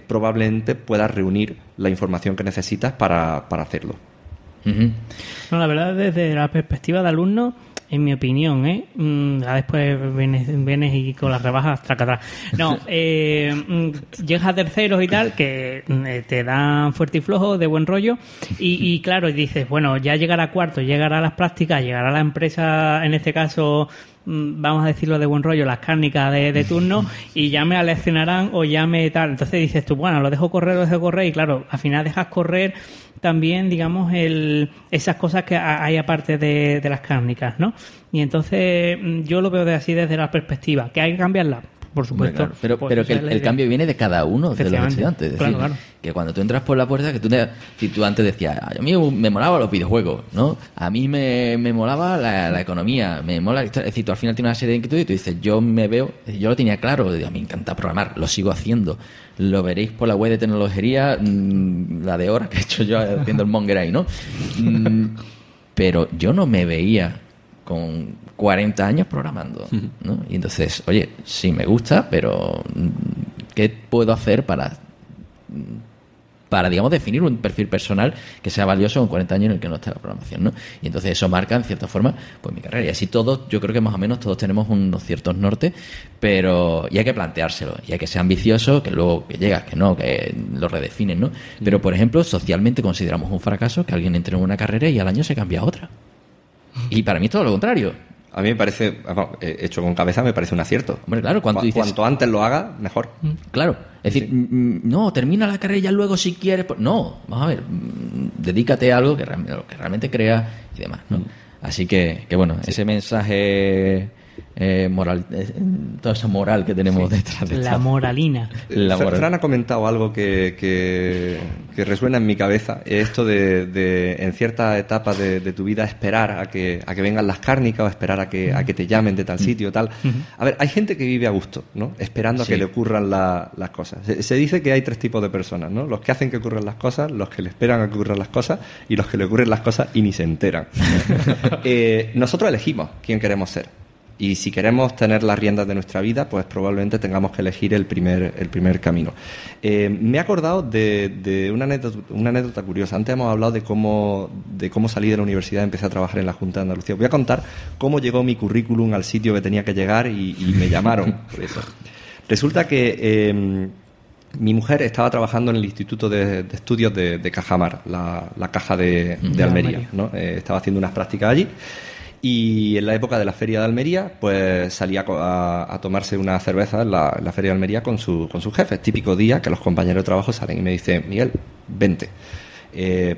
probablemente puedas reunir la información que necesitas para hacerlo. Uh-huh. No, la verdad, desde la perspectiva de alumno, en mi opinión, ya después vienes y con las rebajas atrás. No, llegas a terceros y tal, que te dan fuerte y flojo, de buen rollo, y claro, dices, bueno, ya llegará a cuarto, llegará a las prácticas, llegará a la empresa, en este caso, vamos a decirlo de buen rollo, las cárnicas de turno, y ya me aleccionarán o ya me tal. Entonces dices tú, bueno, lo dejo correr, y claro, al final dejas correr también, digamos, esas cosas que hay aparte de las cárnicas, ¿no? Y entonces yo lo veo así desde la perspectiva, que hay que cambiarla, por supuesto. Claro, pero que el cambio viene de cada uno de los estudiantes. Es decir, claro. Que cuando tú entras por la puerta, si tú antes decías, a mí me molaban los videojuegos, ¿no? A mí me molaba la economía, me mola... Es decir, tú al final tienes una serie de inquietudes y tú dices, yo lo tenía claro, a mí me encanta programar, lo sigo haciendo. Lo veréis por la web de tecnología, la de horas que he hecho yo haciendo el monger ahí, ¿no? Pero yo no me veía con 40 años programando, ¿no? Y entonces, oye, sí me gusta, pero ¿qué puedo hacer para para, digamos, definir un perfil personal que sea valioso con 40 años en el que no esté la programación, ¿no? Y entonces eso marca, en cierta forma, pues mi carrera. Y así todos, yo creo que más o menos todos tenemos unos ciertos nortes, pero y hay que planteárselo, y hay que ser ambicioso, que luego que llegas, que no, que lo redefinen, ¿no? Pero, por ejemplo, socialmente consideramos un fracaso que alguien entre en una carrera y al año se cambia a otra. Y para mí es todo lo contrario. A mí me parece, hecho con cabeza, me parece un acierto. Hombre, claro, cuanto antes lo haga, mejor. Claro, es decir, no, termina la carrera y ya luego si quieres... No, vamos a ver, dedícate a algo que realmente creas y demás, ¿no? Así que bueno, ese mensaje moral, toda esa moral que tenemos detrás de la moralina. Fran ha comentado algo que resuena en mi cabeza, esto de en ciertas etapas de tu vida esperar a que vengan las cárnicas o esperar a que te llamen de tal sitio tal. A ver, hay gente que vive a gusto, ¿no? Esperando a que le ocurran las cosas. Se dice que hay 3 tipos de personas, ¿no? Los que hacen que ocurran las cosas, los que le esperan a que ocurran las cosas y los que le ocurren las cosas y ni se enteran. Nosotros elegimos quién queremos ser. Y si queremos tener las riendas de nuestra vida, pues probablemente tengamos que elegir el primer camino. Me he acordado de una anécdota curiosa. Antes hemos hablado de cómo salí de la universidad y empecé a trabajar en la Junta de Andalucía. Voy a contar cómo llegó mi currículum al sitio que tenía que llegar y me llamaron por eso. Resulta que mi mujer estaba trabajando en el Instituto de Estudios de Cajamar, la caja de Almería, ¿no? Estaba haciendo unas prácticas allí. Y en la época de la Feria de Almería, pues salía a tomarse una cerveza en la Feria de Almería con sus jefes. Típico día que los compañeros de trabajo salen y me dicen: Miguel, vente.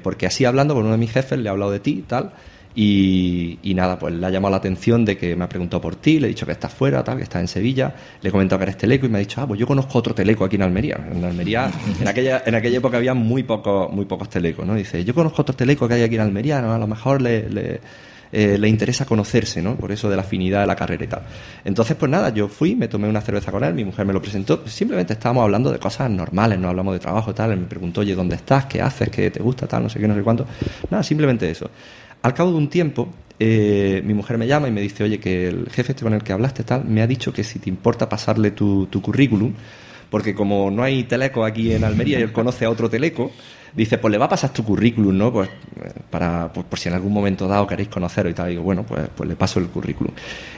Porque así hablando con uno de mis jefes le he hablado de ti y tal. Y nada, pues le ha llamado la atención de que me ha preguntado por ti, le he dicho que estás fuera, tal, que estás en Sevilla. Le he comentado que eres teleco y me ha dicho: pues yo conozco otro teleco aquí en Almería. En Almería, en aquella época había muy pocos telecos, ¿no? Y dice: yo conozco otro teleco que hay aquí en Almería, ¿no? A lo mejor le interesa conocerse, ¿no? Por eso de la afinidad de la carrera y tal. Entonces, pues nada, yo fui, me tomé una cerveza con él, mi mujer me lo presentó, simplemente estábamos hablando de cosas normales, no hablamos de trabajo, tal. Él me preguntó: oye, ¿dónde estás? ¿Qué haces? ¿Qué te gusta? Tal, no sé qué, no sé cuánto. Nada, simplemente eso. Al cabo de un tiempo, mi mujer me llama y me dice: oye, que el jefe con el que hablaste, tal, me ha dicho que si te importa pasarle tu currículum, porque como no hay teleco aquí en Almería y él conoce a otro teleco, dice: pues le va a pasar tu currículum, ¿no? Pues por si en algún momento dado queréis conocerlo y tal. Y digo: bueno, pues le paso el currículum.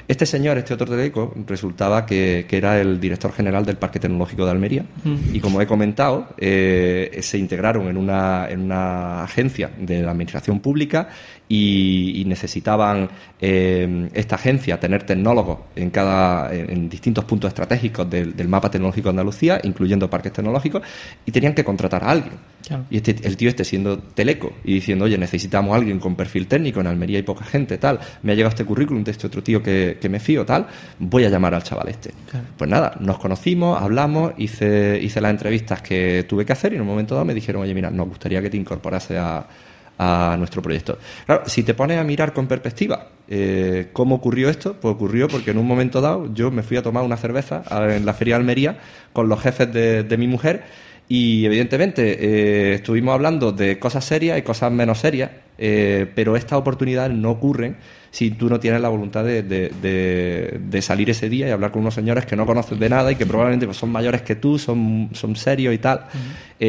Este señor, este otro teleco, resultaba que era el director general del Parque Tecnológico de Almería. Y como he comentado, se integraron en una agencia de la administración pública y necesitaban esta agencia tener tecnólogos en distintos puntos estratégicos del mapa tecnológico de Andalucía, incluyendo parques tecnológicos, y tenían que contratar a alguien. Claro. Y el tío siendo teleco y diciendo: oye, necesitamos a alguien con perfil técnico, en Almería hay poca gente, tal, me ha llegado este currículum de este otro tío que me fío, tal, voy a llamar al chaval este. Claro. Pues nada, nos conocimos, hablamos, hice las entrevistas que tuve que hacer y en un momento dado me dijeron: oye, mira, nos gustaría que te incorporase a nuestro proyecto. Claro, si te pones a mirar con perspectiva cómo ocurrió esto, pues ocurrió porque en un momento dado yo me fui a tomar una cerveza en la Feria de Almería con los jefes de mi mujer. Y evidentemente estuvimos hablando de cosas serias y cosas menos serias, pero estas oportunidades no ocurren si tú no tienes la voluntad de salir ese día y hablar con unos señores que no conoces de nada y que probablemente pues, son mayores que tú, son serios y tal.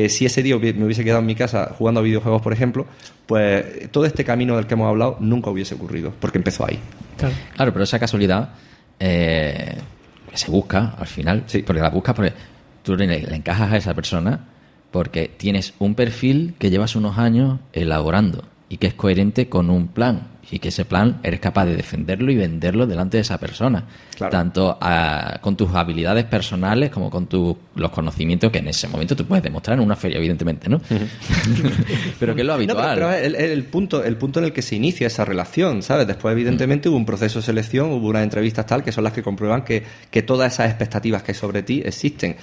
Si ese día me hubiese quedado en mi casa jugando a videojuegos, por ejemplo, pues todo este camino del que hemos hablado nunca hubiese ocurrido, porque empezó ahí. Claro, pero esa casualidad se busca al final, sí, porque la buscas porque tú le encajas a esa persona porque tienes un perfil que llevas unos años elaborando y que es coherente con un plan y que ese plan eres capaz de defenderlo y venderlo delante de esa persona, claro, tanto con tus habilidades personales como con los conocimientos que en ese momento tú puedes demostrar en una feria, evidentemente, ¿no? Pero que es lo habitual. No, pero el punto en el que se inicia esa relación, ¿sabes? Después, evidentemente, hubo un proceso de selección, hubo unas entrevistas tal que son las que comprueban que todas esas expectativas que hay sobre ti existen.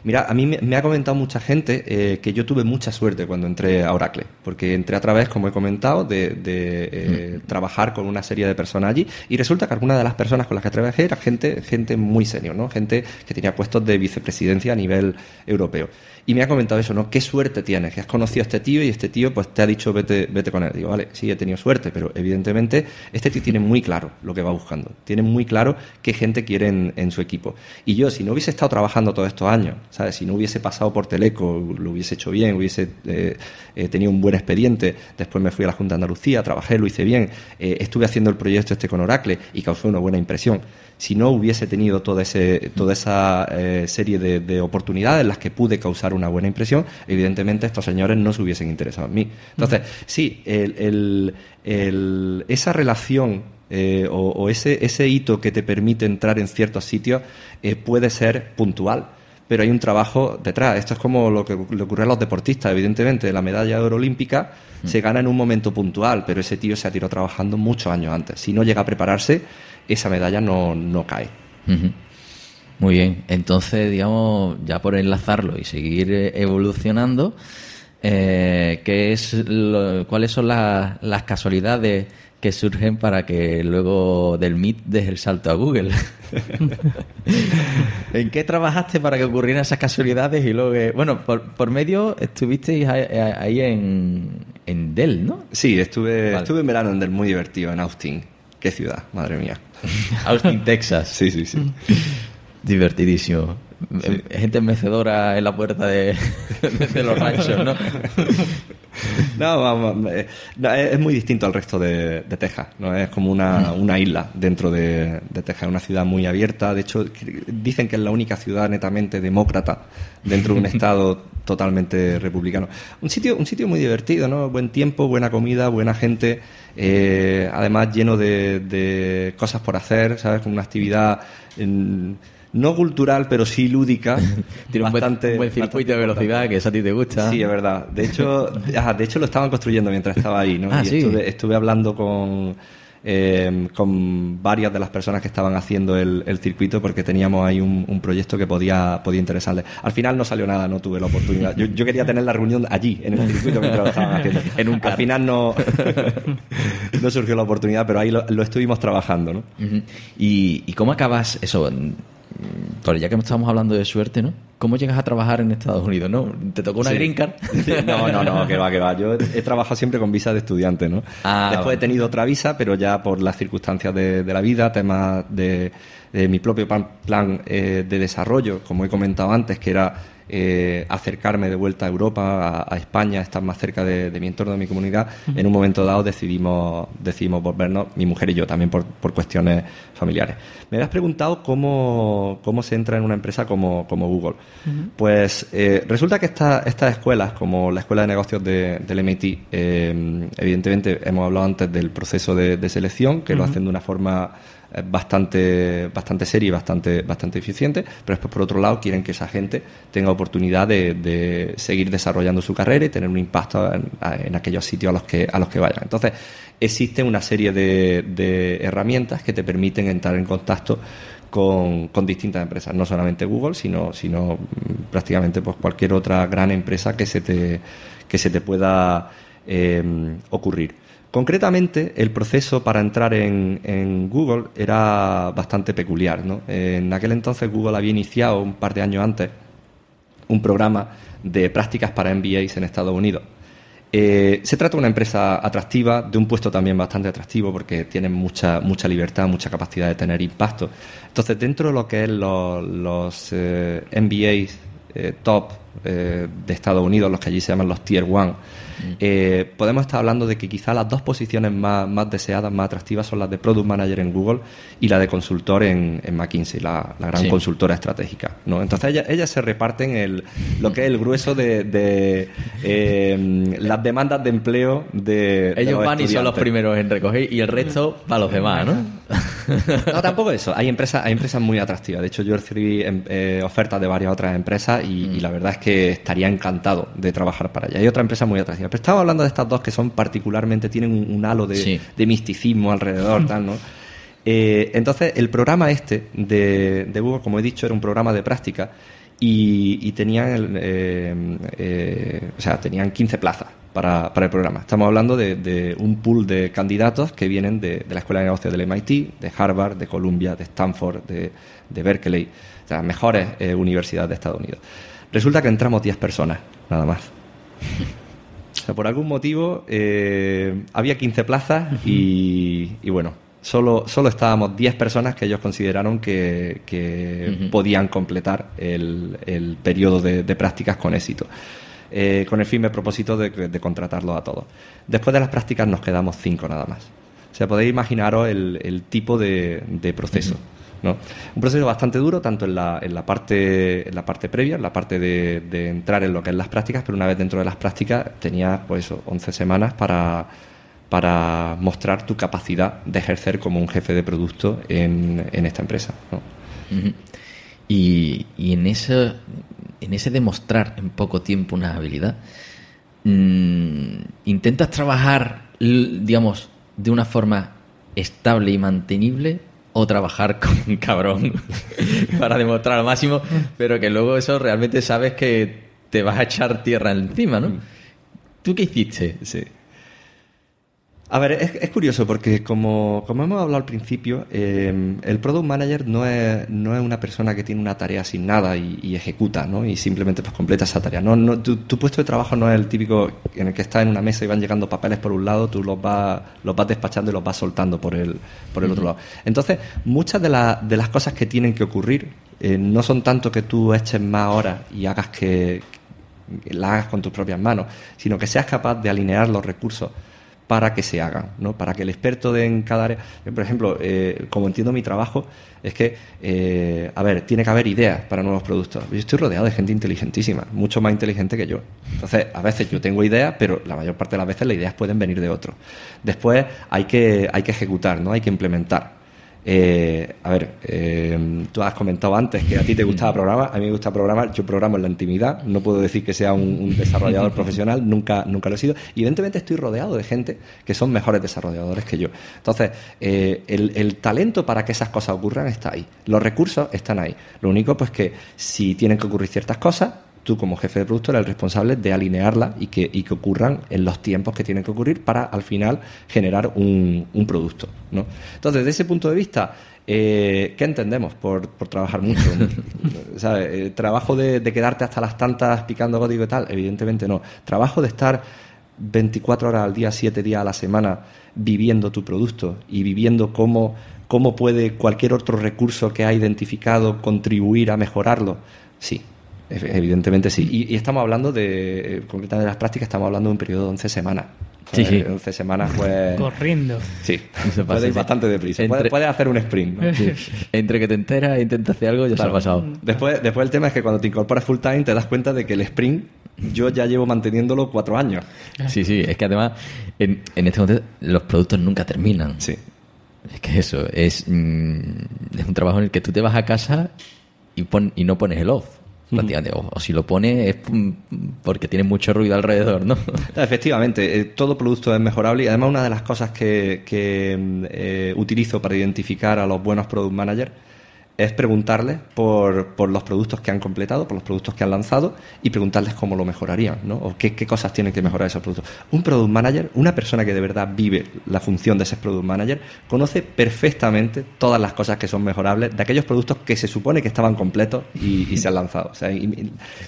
Mira, a mí me ha comentado mucha gente que yo tuve mucha suerte cuando entré a Oracle, porque entré a través, como he comentado, de trabajar con una serie de personas allí, y resulta que algunas de las personas con las que trabajé era gente muy senior, ¿no? Gente que tenía puestos de vicepresidencia a nivel europeo. Y me ha comentado eso, ¿no? Qué suerte tienes, que has conocido a este tío y este tío pues te ha dicho vete con él. Digo, vale, sí, he tenido suerte, pero evidentemente este tío tiene muy claro lo que va buscando, tiene muy claro qué gente quiere en su equipo. Y yo, si no hubiese estado trabajando todo todos estos años, ¿sabes? Si no hubiese pasado por Teleco, lo hubiese hecho bien, hubiese tenido un buen expediente, después me fui a la Junta de Andalucía, trabajé, lo hice bien, estuve haciendo el proyecto con Oracle y causó una buena impresión. Si no hubiese tenido toda esa serie de oportunidades en las que pude causar una buena impresión, evidentemente estos señores no se hubiesen interesado en mí. Entonces, sí, esa relación o ese hito que te permite entrar en ciertos sitios puede ser puntual, pero hay un trabajo detrás. Esto es como lo que le ocurre a los deportistas. Evidentemente, la medalla de oro olímpica se gana en un momento puntual, pero ese tío se ha tirado trabajando muchos años antes. Si no llega a prepararse, esa medalla no cae. Uh-huh. Muy bien. Entonces, digamos, ya por enlazarlo y seguir evolucionando, ¿cuáles son las casualidades que surgen para que luego del Meet des el salto a Google? ¿En qué trabajaste para que ocurrieran esas casualidades? Y luego bueno, por medio estuvisteis ahí en Dell, ¿no? Sí, estuve en verano en Dell, muy divertido, en Austin. Qué ciudad, madre mía. Austin, Texas. Sí. Divertidísimo. Sí. Gente mecedora en la puerta de los ranchos, ¿no? No, es muy distinto al resto de Texas, ¿no? Es como una isla dentro de Texas, una ciudad muy abierta. De hecho, dicen que es la única ciudad netamente demócrata dentro de un estado totalmente republicano. Un sitio muy divertido, ¿no? Buen tiempo, buena comida, buena gente, además lleno de cosas por hacer, ¿sabes? Con una actividad no cultural, pero sí lúdica. Tiene un buen circuito de velocidad, que eso a ti te gusta. Sí, es verdad. De hecho lo estaban construyendo mientras estaba ahí, ¿no? Y sí. Estuve hablando con varias de las personas que estaban haciendo el circuito, porque teníamos ahí un proyecto que podía interesarles. Al final no salió nada, no tuve la oportunidad. Yo quería tener la reunión allí, en el circuito, mientras lo estaban haciendo. Al final no surgió la oportunidad, pero ahí lo estuvimos trabajando, ¿no? Uh-huh. ¿Y cómo acabas eso? Pero ya que estamos hablando de suerte, ¿no? ¿Cómo llegas a trabajar en Estados Unidos, no? ¿Te tocó una green card? No, que va. Yo he trabajado siempre con visa de estudiante, ¿no? Después he tenido otra visa, pero ya por las circunstancias de la vida, temas de mi propio plan de desarrollo, como he comentado antes, que era acercarme de vuelta a Europa, a España, estar más cerca de mi entorno, de mi comunidad. Uh-huh. En un momento dado decidimos volvernos, mi mujer y yo, también por cuestiones familiares. Me habías preguntado cómo se entra en una empresa como Google. Uh-huh. Pues resulta que estas escuelas, como la Escuela de Negocios del MIT, evidentemente hemos hablado antes del proceso de selección, que lo hacen de una forma bastante seria y bastante eficiente, pero después, por otro lado, quieren que esa gente tenga oportunidad de seguir desarrollando su carrera y tener un impacto en aquellos sitios a los que vayan. Entonces, existe una serie de herramientas que te permiten entrar en contacto con distintas empresas, no solamente Google, sino prácticamente pues cualquier otra gran empresa que se te pueda ocurrir. Concretamente, el proceso para entrar en Google era bastante peculiar, ¿no? En aquel entonces Google había iniciado, un par de años antes, un programa de prácticas para MBAs en Estados Unidos. Se trata de una empresa atractiva, de un puesto también bastante atractivo, porque tienen mucha libertad, mucha capacidad de tener impacto. Entonces, dentro de lo que es los MBAs top de Estados Unidos, los que allí se llaman los Tier 1, podemos estar hablando de que quizá las dos posiciones más deseadas, más atractivas, son las de Product Manager en Google y la de consultor en McKinsey, la gran consultora estratégica, ¿no? Entonces ellas se reparten lo que es el grueso de las demandas de empleo de ellos los van y son los primeros en recoger, y el resto para los demás, ¿no? No, tampoco eso. Hay empresas muy atractivas. De hecho, yo recibí ofertas de varias otras empresas y la verdad es que estaría encantado de trabajar para allá. Hay otra empresa muy atractiva. Pero estaba hablando de estas dos que son particularmente, tienen un halo de misticismo alrededor, tal, ¿no? Entonces, el programa de Google, como he dicho, era un programa de práctica y tenían tenían 15 plazas para el programa. Estamos hablando de un pool de candidatos que vienen de la Escuela de Negocios del MIT, de Harvard, de Columbia, de Stanford, de Berkeley, o sea, las mejores universidades de Estados Unidos. Resulta que entramos 10 personas, nada más. O sea, por algún motivo había 15 plazas y bueno, solo estábamos 10 personas que ellos consideraron que podían completar el periodo de prácticas con éxito. Con el firme propósito de contratarlos a todos. Después de las prácticas nos quedamos 5 nada más. O sea, podéis imaginaros el tipo de proceso, ¿no? Un proceso bastante duro, tanto en la parte previa, en la parte de entrar en lo que es las prácticas, pero una vez dentro de las prácticas tenías pues 11 semanas para mostrar tu capacidad de ejercer como un jefe de producto en esta empresa, ¿no? Y en ese demostrar en poco tiempo una habilidad, ¿intentas trabajar, digamos, de una forma estable y mantenible, o trabajar con un cabrón para demostrar al máximo, pero que luego eso realmente sabes que te vas a echar tierra encima, ¿no? ¿Tú qué hiciste? Sí. A ver, es curioso porque como hemos hablado al principio, el Product Manager no es una persona que tiene una tarea asignada y ejecuta, ¿no? Y simplemente pues completa esa tarea. Tu puesto de trabajo no es el típico en el que estás en una mesa y van llegando papeles por un lado, tú los vas despachando y los vas soltando por el otro lado. Entonces, muchas de las cosas que tienen que ocurrir no son tanto que tú eches más horas y hagas que la hagas con tus propias manos, sino que seas capaz de alinear los recursos para que se hagan, ¿no? Para que el experto en cada área... Por ejemplo, como entiendo mi trabajo, es que, tiene que haber ideas para nuevos productos. Yo estoy rodeado de gente inteligentísima, mucho más inteligente que yo. Entonces, a veces yo tengo ideas, pero la mayor parte de las veces las ideas pueden venir de otros. Después hay que ejecutar, ¿no? Hay que implementar. Tú has comentado antes que a ti te gustaba programar, a mí me gusta programar, yo programo en la intimidad, no puedo decir que sea un desarrollador profesional, nunca lo he sido, y evidentemente estoy rodeado de gente que son mejores desarrolladores que yo. Entonces, el talento para que esas cosas ocurran está ahí, los recursos están ahí, lo único pues que si tienen que ocurrir ciertas cosas, tú como jefe de producto eres el responsable de alinearlas y que ocurran en los tiempos que tienen que ocurrir para al final generar un producto, ¿no? Entonces, desde ese punto de vista, ¿qué entendemos por trabajar mucho? ¿Sabes? ¿El trabajo de quedarte hasta las tantas picando código y tal? Evidentemente no. Trabajo de estar 24 horas al día, 7 días a la semana viviendo tu producto y viviendo cómo puede cualquier otro recurso que ha identificado contribuir a mejorarlo. Sí. Evidentemente sí. Y estamos hablando concretamente de las prácticas, estamos hablando de un periodo de 11 semanas. Sí. 11 semanas, pues... Corriendo. Sí, puede ir bastante deprisa. Puedes hacer un sprint, ¿no? Sí. Entre que te enteras e intentas hacer algo, ya claro. se ha pasado. Después el tema es que cuando te incorporas full time te das cuenta de que el sprint yo ya llevo manteniéndolo 4 años. Sí, es que además en este contexto los productos nunca terminan. Sí. Es que eso es un trabajo en el que tú te vas a casa y no pones el off. O si lo pones es porque tiene mucho ruido alrededor, ¿no? Efectivamente, todo producto es mejorable y además una de las cosas que utilizo para identificar a los buenos product managers es preguntarles por los productos que han completado, por los productos que han lanzado y preguntarles cómo lo mejorarían, ¿no? O qué cosas tienen que mejorar esos productos. Un product manager, una persona que de verdad vive la función de ese product manager, conoce perfectamente todas las cosas que son mejorables de aquellos productos que se supone que estaban completos y se han lanzado. O sea,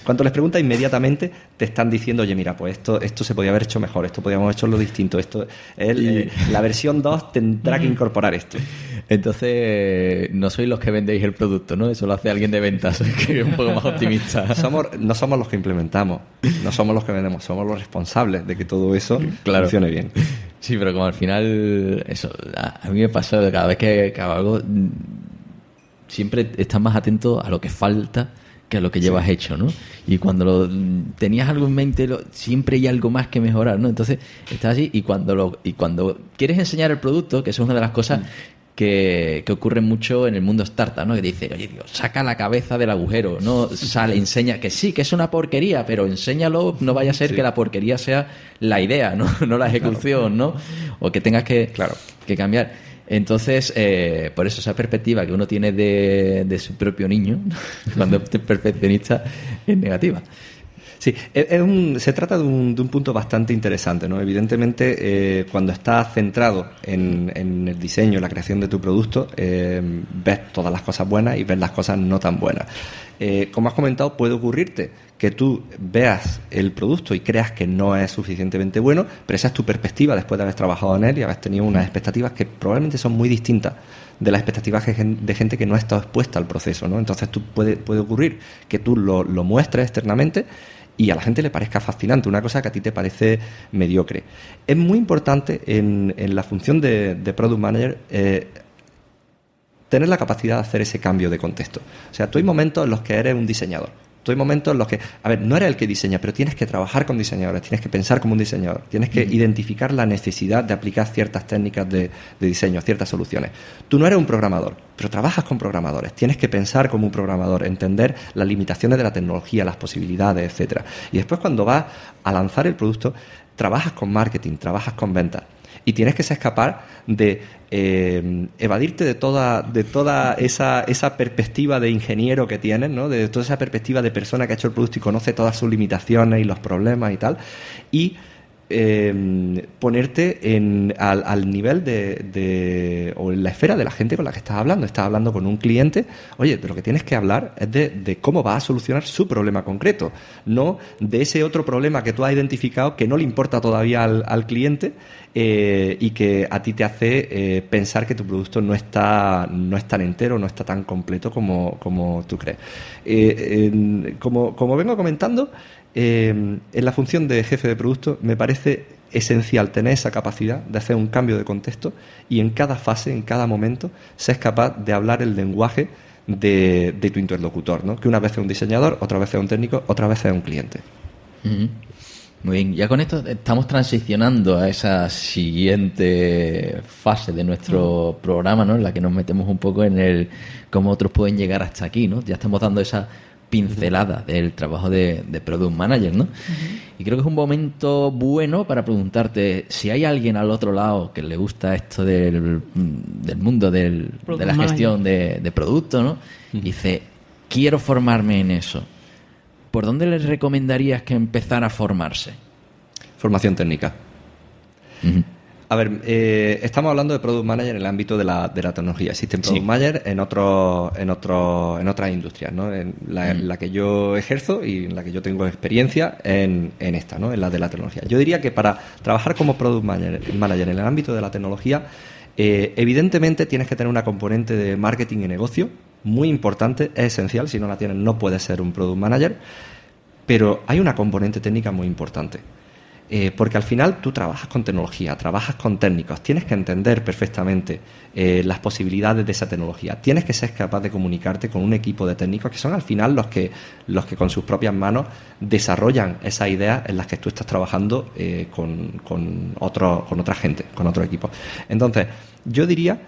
cuando les preguntas inmediatamente te están diciendo, oye, mira, pues esto se podía haber hecho mejor, esto podíamos haber hecho lo distinto, la versión 2 tendrá que incorporar esto. Entonces, no sois los que vendéis el producto, ¿no? Eso lo hace alguien de ventas, que es un poco más optimista. No somos los que implementamos, no somos los que vendemos, somos los responsables de que todo eso funcione bien. Sí, pero como al final, eso, a mí me pasa cada vez que hago algo, siempre estás más atento a lo que falta que a lo que llevas hecho, ¿no? Y cuando tenías algo en mente, siempre hay algo más que mejorar, ¿no? Entonces, estás allí y cuando quieres enseñar el producto, que eso es una de las cosas que ocurre mucho en el mundo startup, ¿no? Que dice, oye, tío, saca la cabeza del agujero, no enseña que sí, que es una porquería, pero enséñalo, no vaya a ser que la porquería sea la idea, no la ejecución, ¿no? O que tengas que cambiar. Entonces, por eso esa perspectiva que uno tiene de su propio niño, cuando es perfeccionista, es negativa. Sí, se trata de un punto bastante interesante, ¿no? Evidentemente, cuando estás centrado en el diseño, la creación de tu producto, ves todas las cosas buenas y ves las cosas no tan buenas. Como has comentado, puede ocurrirte que tú veas el producto y creas que no es suficientemente bueno, pero esa es tu perspectiva después de haber trabajado en él y haber tenido unas expectativas que probablemente son muy distintas de las expectativas de gente que no ha estado expuesta al proceso, ¿no? Entonces puede ocurrir que tú lo muestres externamente y a la gente le parezca fascinante, una cosa que a ti te parece mediocre. Es muy importante en la función de Product Manager tener la capacidad de hacer ese cambio de contexto. O sea, tú hay momentos en los que eres un diseñador. Tú hay momentos en los que, no eres el que diseña, pero tienes que trabajar con diseñadores, tienes que pensar como un diseñador, tienes que identificar la necesidad de aplicar ciertas técnicas de diseño, ciertas soluciones. Tú no eres un programador, pero trabajas con programadores, tienes que pensar como un programador, entender las limitaciones de la tecnología, las posibilidades, etcétera. Y después, cuando vas a lanzar el producto, trabajas con marketing, trabajas con ventas. Y tienes que ser capaz de evadirte de toda esa perspectiva de ingeniero que tienes, ¿no? De toda esa perspectiva de persona que ha hecho el producto y conoce todas sus limitaciones y los problemas y tal, y ponerte al nivel o en la esfera de la gente con la que estás hablando. Estás hablando con un cliente, oye, de lo que tienes que hablar es de cómo vas a solucionar su problema concreto, no de ese otro problema que tú has identificado que no le importa todavía al cliente y que a ti te hace pensar que tu producto no es tan entero, no está tan completo como tú crees. Como vengo comentando, en la función de jefe de producto me parece esencial tener esa capacidad de hacer un cambio de contexto y en cada fase, en cada momento, ser capaz de hablar el lenguaje de tu interlocutor, ¿no? Que una vez es un diseñador, otra vez es un técnico, otra vez es un cliente. Uh-huh. Muy bien, ya con esto estamos transicionando a esa siguiente fase de nuestro programa, ¿no? En la que nos metemos un poco en el cómo otros pueden llegar hasta aquí, ¿no? Ya estamos dando esa pincelada del trabajo de Product Manager, ¿no? Y creo que es un momento bueno para preguntarte si hay alguien al otro lado que le gusta esto del mundo de la gestión de producto, ¿no? Y dice, quiero formarme en eso. ¿Por dónde les recomendarías que empezara a formarse? Formación técnica. Uh-huh. A ver, estamos hablando de Product Manager en el ámbito de la tecnología. Existen Product Manager en otras industrias, ¿no? En la que yo ejerzo y en la que yo tengo experiencia en esta, ¿no? En la de la tecnología. Yo diría que para trabajar como Product Manager en el ámbito de la tecnología, evidentemente tienes que tener una componente de marketing y negocio muy importante, es esencial. Si no la tienes, no puedes ser un Product Manager. Pero hay una componente técnica muy importante. Porque al final tú trabajas con tecnología, trabajas con técnicos, tienes que entender perfectamente las posibilidades de esa tecnología, tienes que ser capaz de comunicarte con un equipo de técnicos que son al final los que con sus propias manos desarrollan esas ideas en las que tú estás trabajando con otra gente, con otro equipo. Entonces, yo diría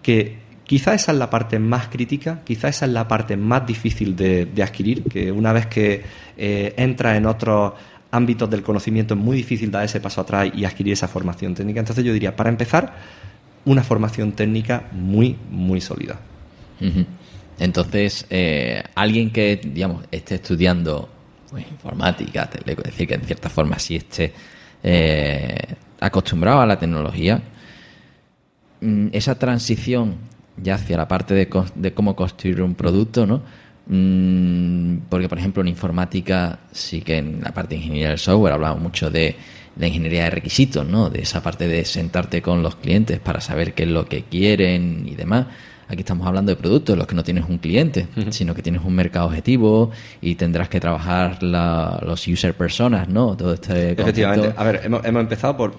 que quizá esa es la parte más crítica, quizá esa es la parte más difícil de adquirir, que una vez que entras en otros ámbitos del conocimiento es muy difícil dar ese paso atrás y adquirir esa formación técnica. Entonces yo diría, para empezar, una formación técnica muy, muy sólida. Uh-huh. Entonces, alguien que, digamos, esté estudiando informática, es decir, que en cierta forma sí esté acostumbrado a la tecnología, esa transición ya hacia la parte de cómo construir un producto, ¿no? Porque, por ejemplo, en informática sí que en la parte de ingeniería del software hablamos mucho de la ingeniería de requisitos, ¿no? De esa parte de sentarte con los clientes para saber qué es lo que quieren y demás. Aquí estamos hablando de productos en los que no tienes un cliente, sino que tienes un mercado objetivo y tendrás que trabajar los user personas, ¿no? Todo este concepto. Efectivamente. A ver, hemos empezado por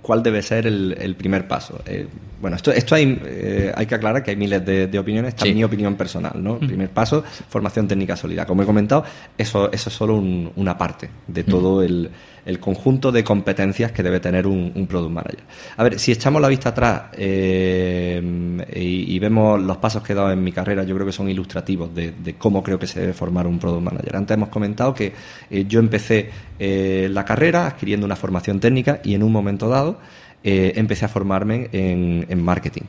cuál debe ser el primer paso. Bueno, esto hay que aclarar que hay miles de opiniones. Esta es mi opinión personal, ¿no? Primer paso, formación técnica sólida. Como he comentado, eso es solo una parte de todo el conjunto de competencias que debe tener un Product Manager. A ver, si echamos la vista atrás y vemos los pasos que he dado en mi carrera, yo creo que son ilustrativos de cómo creo que se debe formar un Product Manager. Antes hemos comentado que yo empecé la carrera adquiriendo una formación técnica y en un momento dado empecé a formarme en marketing,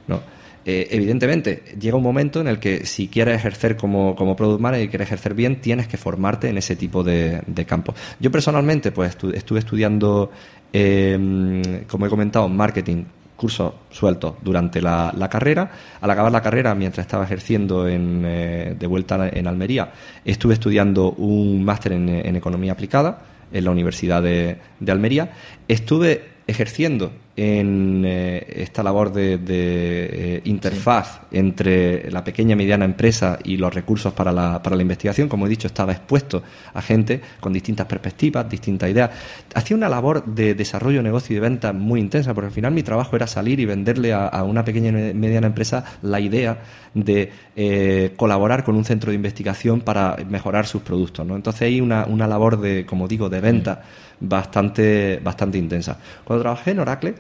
¿no? Evidentemente, llega un momento en el que si quieres ejercer como Product Manager y quieres ejercer bien, tienes que formarte en ese tipo de campos. Yo personalmente pues estuve estudiando, como he comentado, marketing cursos sueltos durante la carrera. Al acabar la carrera, mientras estaba ejerciendo de vuelta en Almería, estuve estudiando un máster en Economía Aplicada en la Universidad de Almería. Estuve ejerciendo en esta labor de interfaz entre la pequeña y mediana empresa y los recursos para la investigación. Como he dicho, estaba expuesto a gente con distintas perspectivas, distintas ideas. Hacía una labor de desarrollo, negocio y de venta muy intensa, porque al final mi trabajo era salir y venderle a una pequeña y mediana empresa la idea de colaborar con un centro de investigación para mejorar sus productos, ¿no? Entonces hay una labor de, como digo, de venta bastante intensa. Cuando trabajé en Oracle,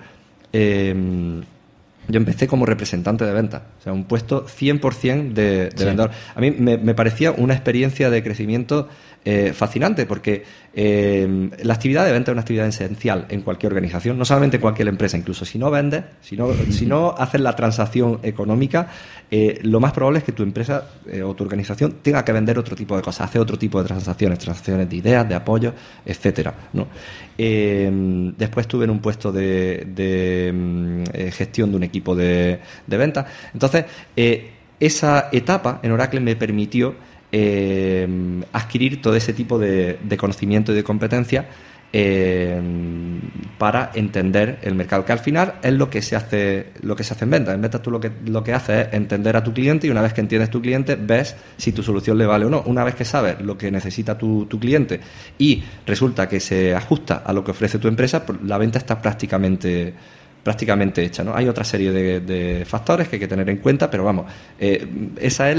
yo empecé como representante de venta, o sea, un puesto 100% de vendedor. A mí me parecía una experiencia de crecimiento fascinante, porque la actividad de venta es una actividad esencial en cualquier organización, no solamente en cualquier empresa. Incluso si no vendes, si no haces la transacción económica, lo más probable es que tu empresa o tu organización tenga que vender otro tipo de cosas, hacer otro tipo de transacciones de ideas, de apoyo, etcétera, ¿no? Después estuve en un puesto de gestión de un equipo de venta. Entonces, esa etapa en Oracle me permitió adquirir todo ese tipo de conocimiento y de competencia para entender el mercado, que al final es lo que se hace en ventas. En ventas tú lo que haces es entender a tu cliente, y una vez que entiendes tu cliente, ves si tu solución le vale o no. Una vez que sabes lo que necesita tu cliente y resulta que se ajusta a lo que ofrece tu empresa, pues la venta está prácticamente hecha, ¿no? Hay otra serie de factores que hay que tener en cuenta, pero vamos, esa es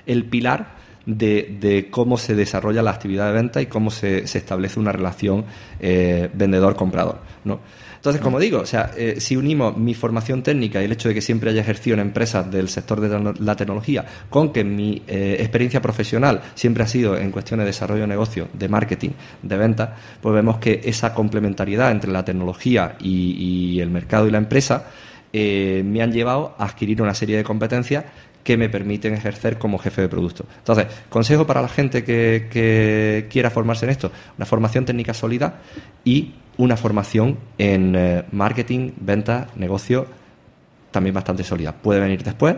el pilar de cómo se desarrolla la actividad de venta y cómo se establece una relación vendedor-comprador, ¿no? Entonces, como digo, o sea, si unimos mi formación técnica y el hecho de que siempre haya ejercido en empresas del sector de la tecnología, con que mi experiencia profesional siempre ha sido en cuestiones de desarrollo de negocio, de marketing, de venta, pues vemos que esa complementariedad entre la tecnología y el mercado y la empresa me han llevado a adquirir una serie de competencias que me permiten ejercer como jefe de producto. Entonces, consejo para la gente que quiera formarse en esto: una formación técnica sólida y una formación en marketing, ventas, negocio también bastante sólida. Puede venir después,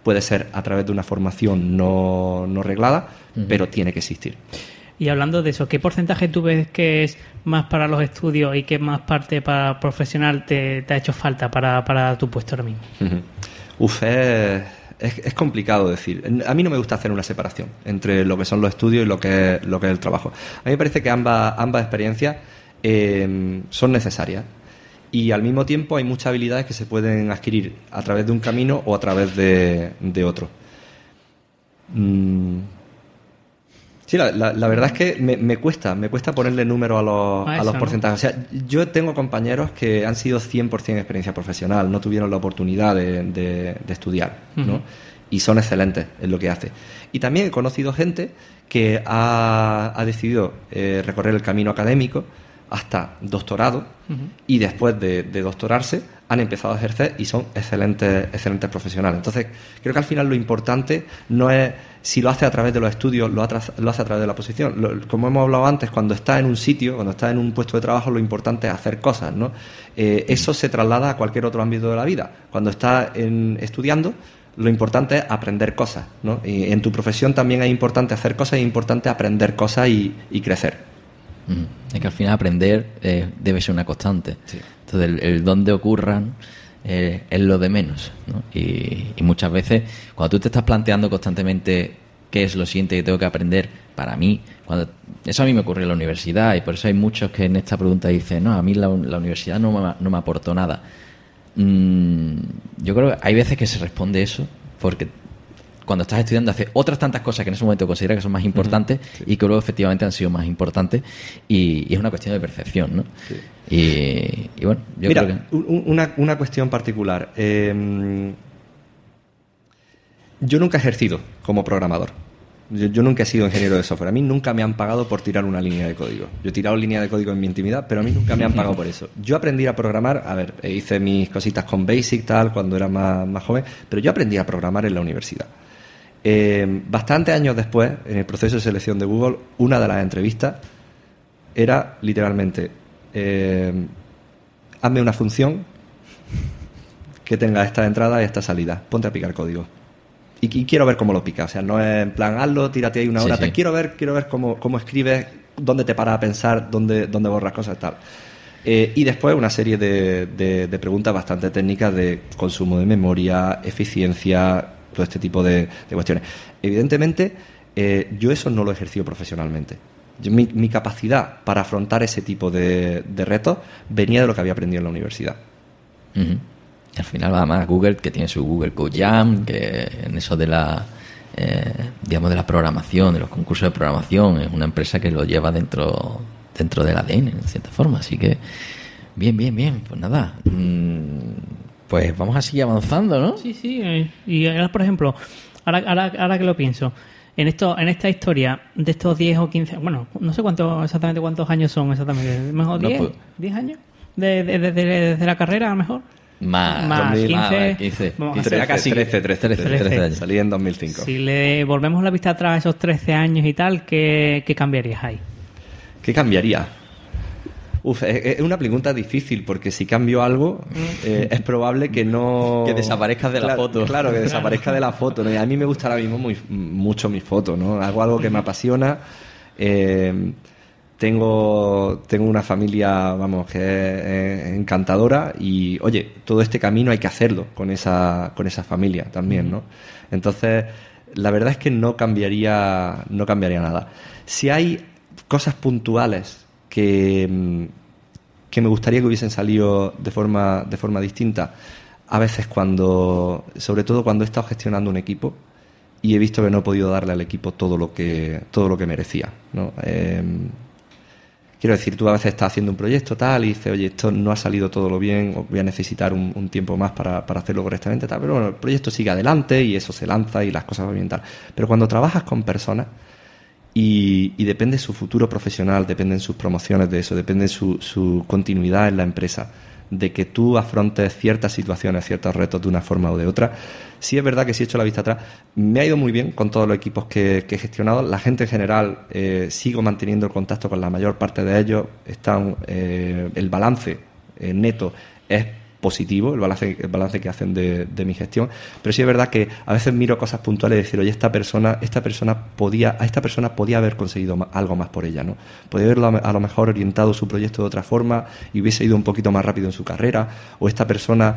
puede ser a través de una formación no reglada, pero tiene que existir. Y hablando de eso, ¿qué porcentaje tú ves que es más para los estudios y qué más parte para profesional te ha hecho falta para tu puesto ahora mismo? Es complicado decir. A mí no me gusta hacer una separación entre lo que son los estudios y lo que es el trabajo. A mí me parece que ambas experiencias son necesarias, y al mismo tiempo hay muchas habilidades que se pueden adquirir a través de un camino o a través de otro. Sí, la verdad es que me cuesta ponerle número a los porcentajes. O sea, yo tengo compañeros que han sido 100% experiencia profesional, no tuvieron la oportunidad de estudiar, ¿no? Y son excelentes en lo que hace. Y también he conocido gente que ha decidido recorrer el camino académico hasta doctorado, y después de doctorarse han empezado a ejercer y son excelentes profesionales. Entonces, creo que al final lo importante no es si lo hace a través de los estudios, lo hace a través de la posición. Como hemos hablado antes, cuando estás en un sitio, cuando estás en un puesto de trabajo, lo importante es hacer cosas, ¿no? Eso se traslada a cualquier otro ámbito de la vida. Cuando estás estudiando, lo importante es aprender cosas, ¿no? Y en tu profesión también es importante hacer cosas, y es importante aprender cosas y crecer. Es que al final aprender debe ser una constante. Sí. Entonces el dónde ocurran es lo de menos, ¿no? Y muchas veces cuando tú te estás planteando constantemente qué es lo siguiente que tengo que aprender, para mí, eso a mí me ocurrió en la universidad, y por eso hay muchos que en esta pregunta dicen, no, a mí la universidad no me aportó nada. Yo creo que hay veces que se responde eso porque cuando estás estudiando haces otras tantas cosas que en ese momento consideras que son más importantes, sí, y que luego efectivamente han sido más importantes, y es una cuestión de percepción, ¿no? Sí. Y bueno, yo creo que... una cuestión particular. Yo nunca he ejercido como programador. Yo nunca he sido ingeniero de software. A mí nunca me han pagado por tirar una línea de código. Yo he tirado línea de código en mi intimidad, pero a mí nunca me han pagado por eso. Yo aprendí a programar, hice mis cositas con Basic, tal, cuando era más joven, pero yo aprendí a programar en la universidad. Bastantes años después, en el proceso de selección de Google, una de las entrevistas era literalmente hazme una función que tenga esta entrada y esta salida. Ponte a picar código. Y quiero ver cómo lo pica. O sea, no es en plan, hazlo, tírate ahí una hora. Sí. Quiero ver cómo escribes, dónde te paras a pensar, dónde borras cosas y tal. Y después una serie de preguntas bastante técnicas de consumo de memoria, eficiencia, todo este tipo de cuestiones. Evidentemente, yo eso no lo he ejercido profesionalmente. Mi capacidad para afrontar ese tipo de retos venía de lo que había aprendido en la universidad. Uh-huh. Y al final, además, Google, que tiene su Google Code Jam, que en eso de la digamos, de la programación, de los concursos de programación, es una empresa que lo lleva dentro del ADN, en cierta forma. Así que, bien. Pues nada, pues vamos a seguir avanzando, ¿no? Sí. Y ahora, por ejemplo, ahora que lo pienso, en esta historia de estos 10 o 15, bueno, no sé exactamente cuántos años son exactamente, mejor 10, pues, 10 años desde la carrera, a lo mejor. Más 15. Vamos, 15, casi 13 años. Salí en 2005. Si le volvemos la vista atrás a esos 13 años y tal, ¿qué cambiarías ahí? ¿Qué cambiaría? Es una pregunta difícil, porque si cambio algo, es probable que no... Que desaparezcas de la foto. Claro, que desaparezca de la foto, ¿no? Y a mí me gusta ahora mismo mucho mis fotos, ¿no? Hago algo que me apasiona. Tengo una familia, vamos, que es encantadora, y, oye, todo este camino hay que hacerlo con esa familia también, ¿no? Entonces, la verdad es que no cambiaría nada. Si hay cosas puntuales que me gustaría que hubiesen salido de forma distinta, a veces sobre todo cuando he estado gestionando un equipo y he visto que no he podido darle al equipo todo lo que merecía, ¿no? Quiero decir, tú a veces estás haciendo un proyecto tal y dices, oye, esto no ha salido todo lo bien, o voy a necesitar un tiempo más para hacerlo correctamente, tal. Pero bueno, el proyecto sigue adelante y eso se lanza y las cosas van bien, tal. Pero cuando trabajas con personas y depende su futuro profesional, dependen sus promociones de eso, depende su continuidad en la empresa, de que tú afrontes ciertas situaciones, ciertos retos de una forma o de otra. Sí es verdad que si he hecho la vista atrás, me ha ido muy bien con todos los equipos que he gestionado. La gente en general, sigo manteniendo el contacto con la mayor parte de ellos. El balance neto es positivo, el balance que hacen de mi gestión, pero sí es verdad que a veces miro cosas puntuales y decir, oye, esta persona podía haber conseguido algo más por ella, ¿no? Podría haberlo a lo mejor orientado su proyecto de otra forma y hubiese ido un poquito más rápido en su carrera, o esta persona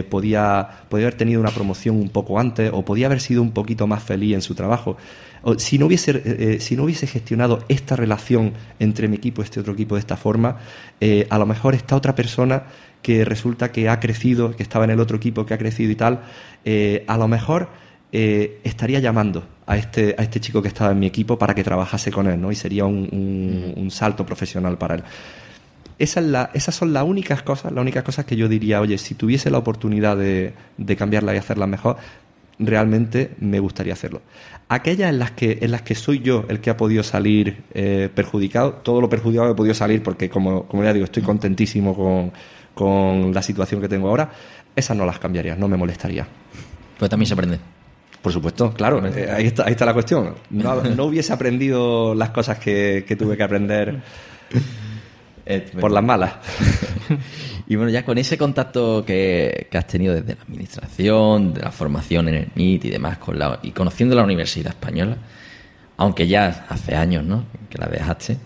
podía haber tenido una promoción un poco antes, o podía haber sido un poquito más feliz en su trabajo. O si no hubiese gestionado esta relación entre mi equipo y este otro equipo de esta forma, a lo mejor esta otra persona que resulta que ha crecido, que estaba en el otro equipo, que ha crecido y tal, a lo mejor estaría llamando a este chico que estaba en mi equipo para que trabajase con él, ¿no? Y sería un salto profesional para él. Esas son las únicas cosas que yo diría, oye, si tuviese la oportunidad de cambiarla y hacerla mejor, realmente me gustaría hacerlo. Aquellas en las que soy yo el que ha podido salir perjudicado, todo lo perjudicado que he podido salir, porque como ya digo, estoy contentísimo con la situación que tengo ahora, esas no las cambiaría, no me molestaría. Pues también se aprende. Por supuesto, claro, ahí está la cuestión. No hubiese aprendido las cosas que tuve que aprender por las malas. Y bueno, ya con ese contacto que has tenido desde la administración, de la formación en el MIT y demás, y conociendo la Universidad Española, aunque ya hace años, ¿no?, que la dejaste,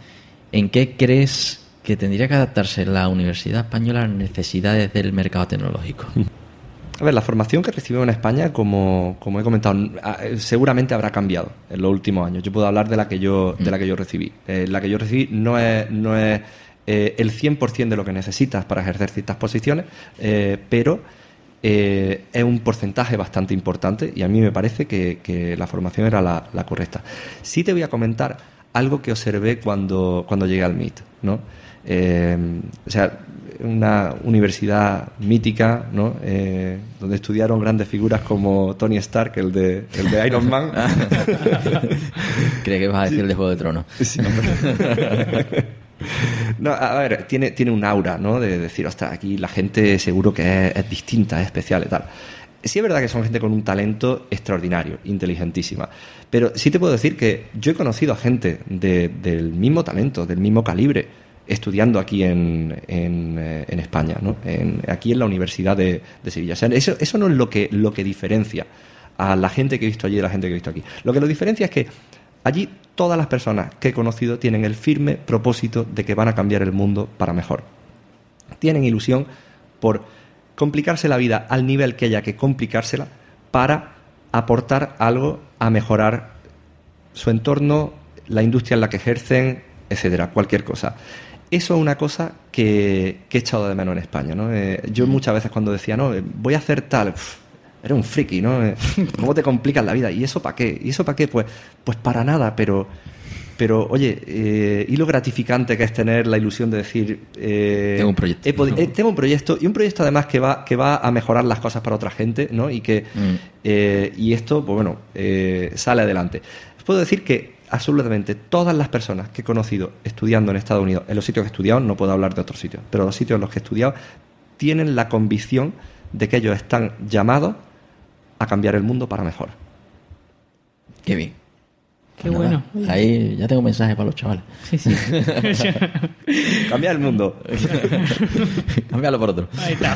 ¿en qué crees que tendría que adaptarse la Universidad Española a las necesidades del mercado tecnológico? A ver, la formación que recibimos en España, como he comentado, seguramente habrá cambiado en los últimos años. Yo puedo hablar de la que yo recibí. La que yo recibí no es el 100% de lo que necesitas para ejercer ciertas posiciones, pero es un porcentaje bastante importante, y a mí me parece que la formación era la correcta. Sí te voy a comentar algo que observé cuando llegué al MIT, ¿no? O sea, una universidad mítica, ¿no? Donde estudiaron grandes figuras como Tony Stark, el de Iron Man. Creo que vas a decir el de Juego de Tronos. Sí. No, a ver, tiene un aura, ¿no? De decir, ostras, aquí la gente seguro que es distinta, es especial y tal. Sí es verdad que son gente con un talento extraordinario, inteligentísima. Pero sí te puedo decir que yo he conocido a gente del mismo talento, del mismo calibre, estudiando aquí en España, ¿no? Aquí en la Universidad de Sevilla. O sea, eso no es lo que diferencia a la gente que he visto allí y a la gente que he visto aquí. Lo que lo diferencia es que allí todas las personas que he conocido tienen el firme propósito de que van a cambiar el mundo para mejor. Tienen ilusión por complicarse la vida al nivel que haya que complicársela para aportar algo a mejorar su entorno, la industria en la que ejercen, etcétera, cualquier cosa. Eso es una cosa que he echado de menos en España, ¿no? Yo muchas veces cuando decía, no, voy a hacer tal, eres un friki, ¿no? ¿Cómo te complicas la vida? ¿Y eso para qué? ¿Y eso para qué? Pues para nada, pero oye, y lo gratificante que es tener la ilusión de decir... tengo un proyecto. Tengo un proyecto, y un proyecto además que va a mejorar las cosas para otra gente, ¿no? Y que y esto, pues bueno, sale adelante. Os puedo decir que absolutamente todas las personas que he conocido estudiando en Estados Unidos, en los sitios que he estudiado, no puedo hablar de otros sitios, pero los sitios en los que he estudiado, tienen la convicción de que ellos están llamados a cambiar el mundo para mejor. Qué bien. Qué bueno. Ahí ya tengo mensaje para los chavales. Sí, sí. Cambiar el mundo. Cámbialo por otro. Ahí está.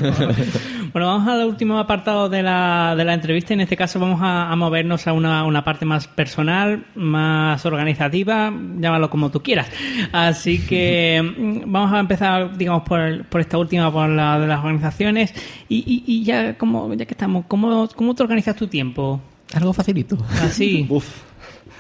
Bueno, vamos al último apartado de la entrevista. En este caso vamos a movernos a una parte más personal, más organizativa, llámalo como tú quieras. Así que vamos a empezar, digamos, por esta última, por la de las organizaciones. Y ya que estamos, ¿cómo te organizas tu tiempo? Algo facilito. Así. Uf.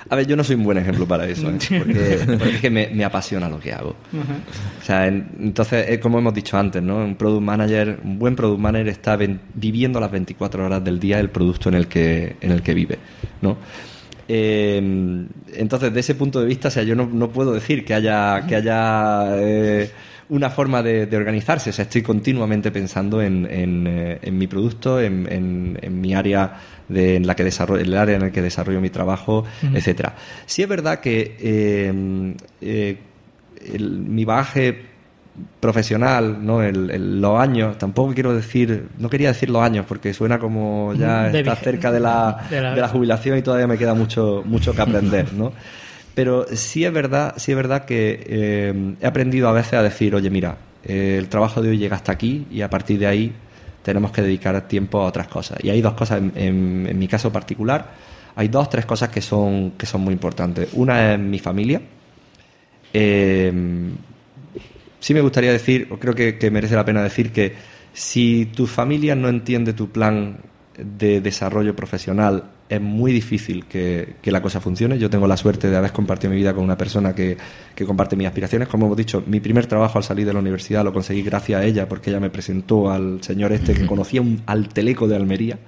A ver, yo no soy un buen ejemplo para eso, porque es que me apasiona lo que hago. Uh-huh. O sea, entonces, como hemos dicho antes, ¿no? Un buen product manager está viviendo las 24 horas del día el producto en el que vive, ¿no? Entonces, de ese punto de vista, o sea, yo no puedo decir que haya una forma de organizarse. O sea, estoy continuamente pensando en mi producto, en mi área en la que desarrollo, el área en el que desarrollo mi trabajo, etcétera. Sí es verdad que mi bagaje profesional, ¿no? Los años, tampoco no quería decir los años porque suena como ya está cerca de la jubilación y todavía me queda mucho que aprender, ¿no? Pero sí es verdad que he aprendido a veces a decir, oye, mira, el trabajo de hoy llega hasta aquí y a partir de ahí tenemos que dedicar tiempo a otras cosas. Y hay dos cosas, en mi caso particular, hay 2-3 cosas que son muy importantes. Una es mi familia. Sí me gustaría decir, o creo que merece la pena decir que si tu familia no entiende tu plan de desarrollo profesional, es muy difícil que la cosa funcione. Yo tengo la suerte de haber compartido mi vida con una persona que comparte mis aspiraciones. Como hemos dicho, mi primer trabajo al salir de la universidad lo conseguí gracias a ella, porque ella me presentó al señor que conocía al teleco de Almería.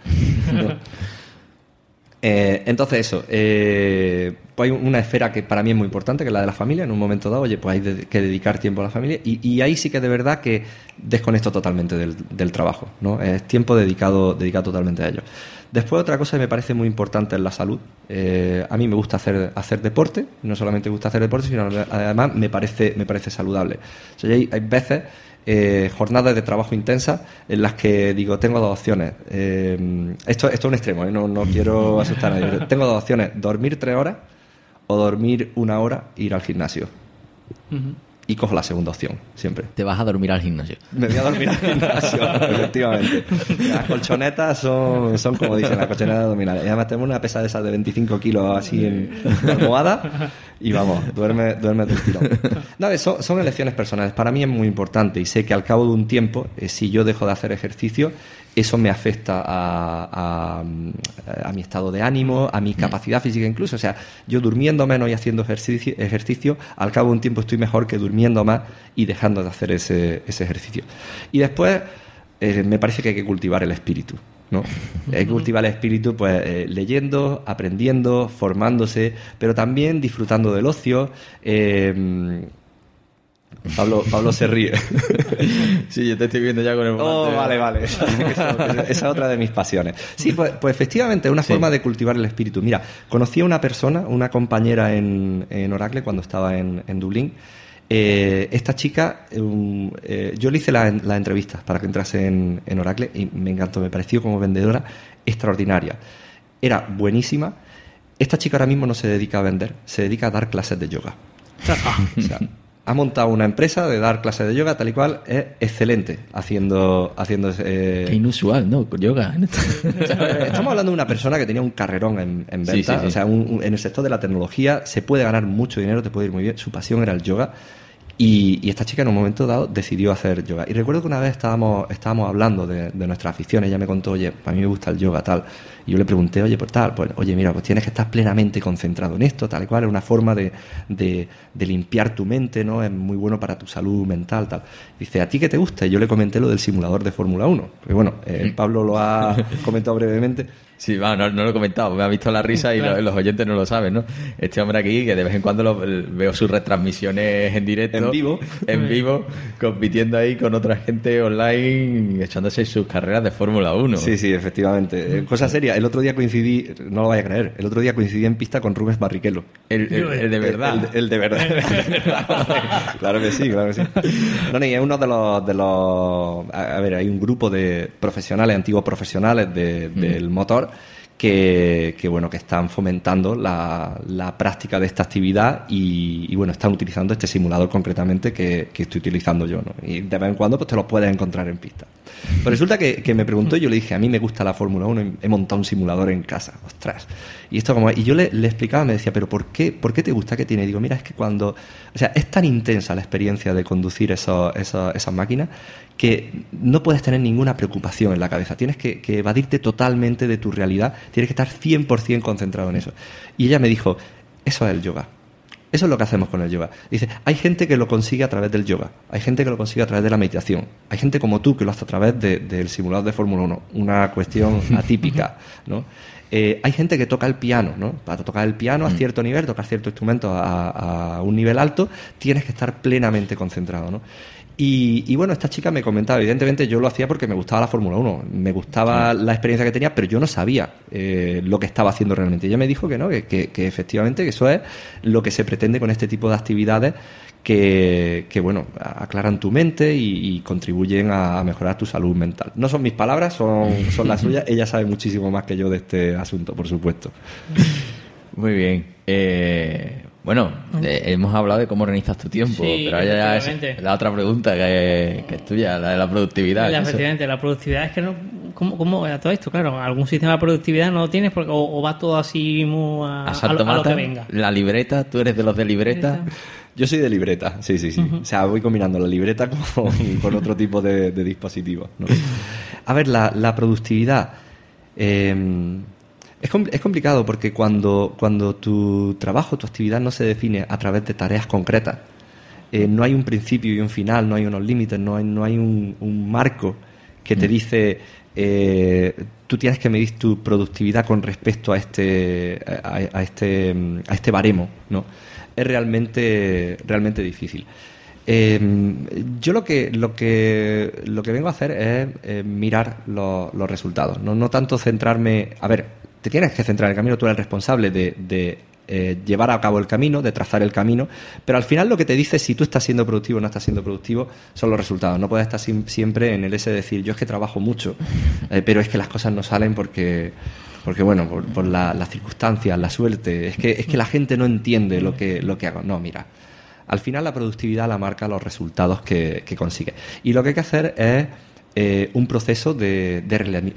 Entonces eso, pues hay una esfera que para mí es muy importante, que es la de la familia. En un momento dado, oye, pues hay que dedicar tiempo a la familia, y ahí sí que de verdad que desconecto totalmente del trabajo, ¿no? Es tiempo dedicado totalmente a ello. Después, otra cosa que me parece muy importante es la salud. A mí me gusta hacer deporte, no solamente me gusta hacer deporte, sino además me parece saludable. O sea, hay veces jornadas de trabajo intensas en las que digo, tengo 2 opciones. Esto es un extremo, no quiero asustar a nadie, pero tengo 2 opciones: dormir 3 horas o dormir 1 hora e ir al gimnasio. Uh-huh. Y cojo la segunda opción, siempre. Te vas a dormir al gimnasio. Me voy a dormir al gimnasio, efectivamente. Las colchonetas son como dicen, las colchonetas abdominales. Y además tenemos una pesadeza de 25 kilos así en la almohada y vamos, duerme del tirón. No, son elecciones personales. Para mí es muy importante y sé que al cabo de un tiempo, si yo dejo de hacer ejercicio, eso me afecta a mi estado de ánimo, a mi capacidad física incluso. O sea, yo durmiendo menos y haciendo ejercicio, al cabo de un tiempo estoy mejor que durmiendo más y dejando de hacer ese ejercicio. Y después me parece que hay que cultivar el espíritu, ¿no? Hay que cultivar el espíritu pues leyendo, aprendiendo, formándose, pero también disfrutando del ocio. Pablo se ríe. Sí, yo te estoy viendo ya con el volante. Vale. Esa es otra de mis pasiones. Sí, pues efectivamente es una forma de cultivar el espíritu. Mira, conocí a una persona, una compañera en Oracle cuando estaba en Dublín. Esta chica, yo le hice la entrevista para que entrase en Oracle y me encantó, me pareció como vendedora extraordinaria. Era buenísima. Esta chica ahora mismo no se dedica a vender, se dedica a dar clases de yoga. O sea, ha montado una empresa de dar clases de yoga tal y cual, es excelente haciendo Qué inusual, ¿no? Yoga. Estamos hablando de una persona que tenía un carrerón en venta. Sí. O sea, en el sector de la tecnología se puede ganar mucho dinero, te puede ir muy bien. Su pasión era el yoga. Y esta chica en un momento dado decidió hacer yoga. Y recuerdo que una vez estábamos hablando de nuestras aficiones. Ella me contó, oye, a mí me gusta el yoga, tal. Y yo le pregunté, oye, pues tal, pues oye, mira, pues tienes que estar plenamente concentrado en esto, tal y cual. Es una forma de limpiar tu mente, ¿no? Es muy bueno para tu salud mental, tal. Dice, ¿a ti qué te gusta? Y yo le comenté lo del simulador de Fórmula 1. Porque bueno, Pablo lo ha comentado brevemente. Sí, no lo he comentado, me ha visto la risa y claro. los oyentes no lo saben, ¿no? Este hombre aquí, que de vez en cuando veo sus retransmisiones en directo. En vivo, compitiendo ahí con otra gente online, echándose sus carreras de Fórmula 1. Sí, efectivamente. Cosa seria, el otro día coincidí, no lo vaya a creer, el otro día coincidí en pista con Rubens Barrichello. El de verdad. El de verdad. Claro que sí. No, es uno de los... A ver, hay un grupo de profesionales, antiguos profesionales del motor, que están fomentando la práctica de esta actividad y bueno, están utilizando este simulador concretamente que estoy utilizando yo, ¿no? Y de vez en cuando pues te lo puedes encontrar en pista. Pero resulta que me preguntó y yo le dije, a mí me gusta la Fórmula 1 y he montado un simulador en casa, ostras. Y esto como, y yo le explicaba, me decía, pero ¿por qué te gusta? ¿Qué tiene? Y digo, mira, es que cuando, o sea, es tan intensa la experiencia de conducir esas máquinas que no puedes tener ninguna preocupación en la cabeza. Tienes que evadirte totalmente de tu realidad. Tienes que estar 100% concentrado en eso. Y ella me dijo, eso es el yoga. Eso es lo que hacemos con el yoga. Dice, hay gente que lo consigue a través del yoga. Hay gente que lo consigue a través de la meditación. Hay gente como tú que lo hace a través del simulador de Fórmula 1. Una cuestión atípica, ¿no? Hay gente que toca el piano, ¿no? Para tocar el piano a cierto nivel, tocar cierto instrumento a un nivel alto, tienes que estar plenamente concentrado, ¿no? Y bueno, esta chica me comentaba, evidentemente yo lo hacía porque me gustaba la Fórmula 1, me gustaba la experiencia que tenía, pero yo no sabía lo que estaba haciendo realmente. Ella me dijo que no, que efectivamente que eso es lo que se pretende con este tipo de actividades que bueno, aclaran tu mente y contribuyen a mejorar tu salud mental. No son mis palabras, son las suyas. Ella sabe muchísimo más que yo de este asunto, por supuesto. Muy bien. Bueno, hemos hablado de cómo organizas tu tiempo, Sí, pero ahora ya es la otra pregunta que es tuya, la de la productividad. Efectivamente, la productividad es que no... ¿Cómo a todo esto? Claro, algún sistema de productividad no lo tienes porque, o va todo así muy a lo que venga. La libreta, ¿tú eres de los de libreta? Yo soy de libreta, sí. O sea, voy combinando la libreta con otro tipo de dispositivos, ¿no? A ver, la productividad... Es complicado porque cuando tu trabajo, tu actividad no se define a través de tareas concretas, no hay un principio y un final, no hay unos límites, no hay un marco que te dice tú tienes que medir tu productividad con respecto a este baremo, ¿no? Es realmente difícil. Yo lo que vengo a hacer es mirar los resultados, no tanto centrarme. A ver, te tienes que centrar en el camino, tú eres el responsable de llevar a cabo el camino, de trazar el camino, pero al final lo que te dice si tú estás siendo productivo o no estás siendo productivo son los resultados. No puedes estar siempre en el ese de decir, yo es que trabajo mucho, pero es que las cosas no salen porque bueno, por las circunstancias, la suerte, es que la gente no entiende lo que hago. No, mira, al final la productividad la marca los resultados que consigue. Y lo que hay que hacer es un proceso de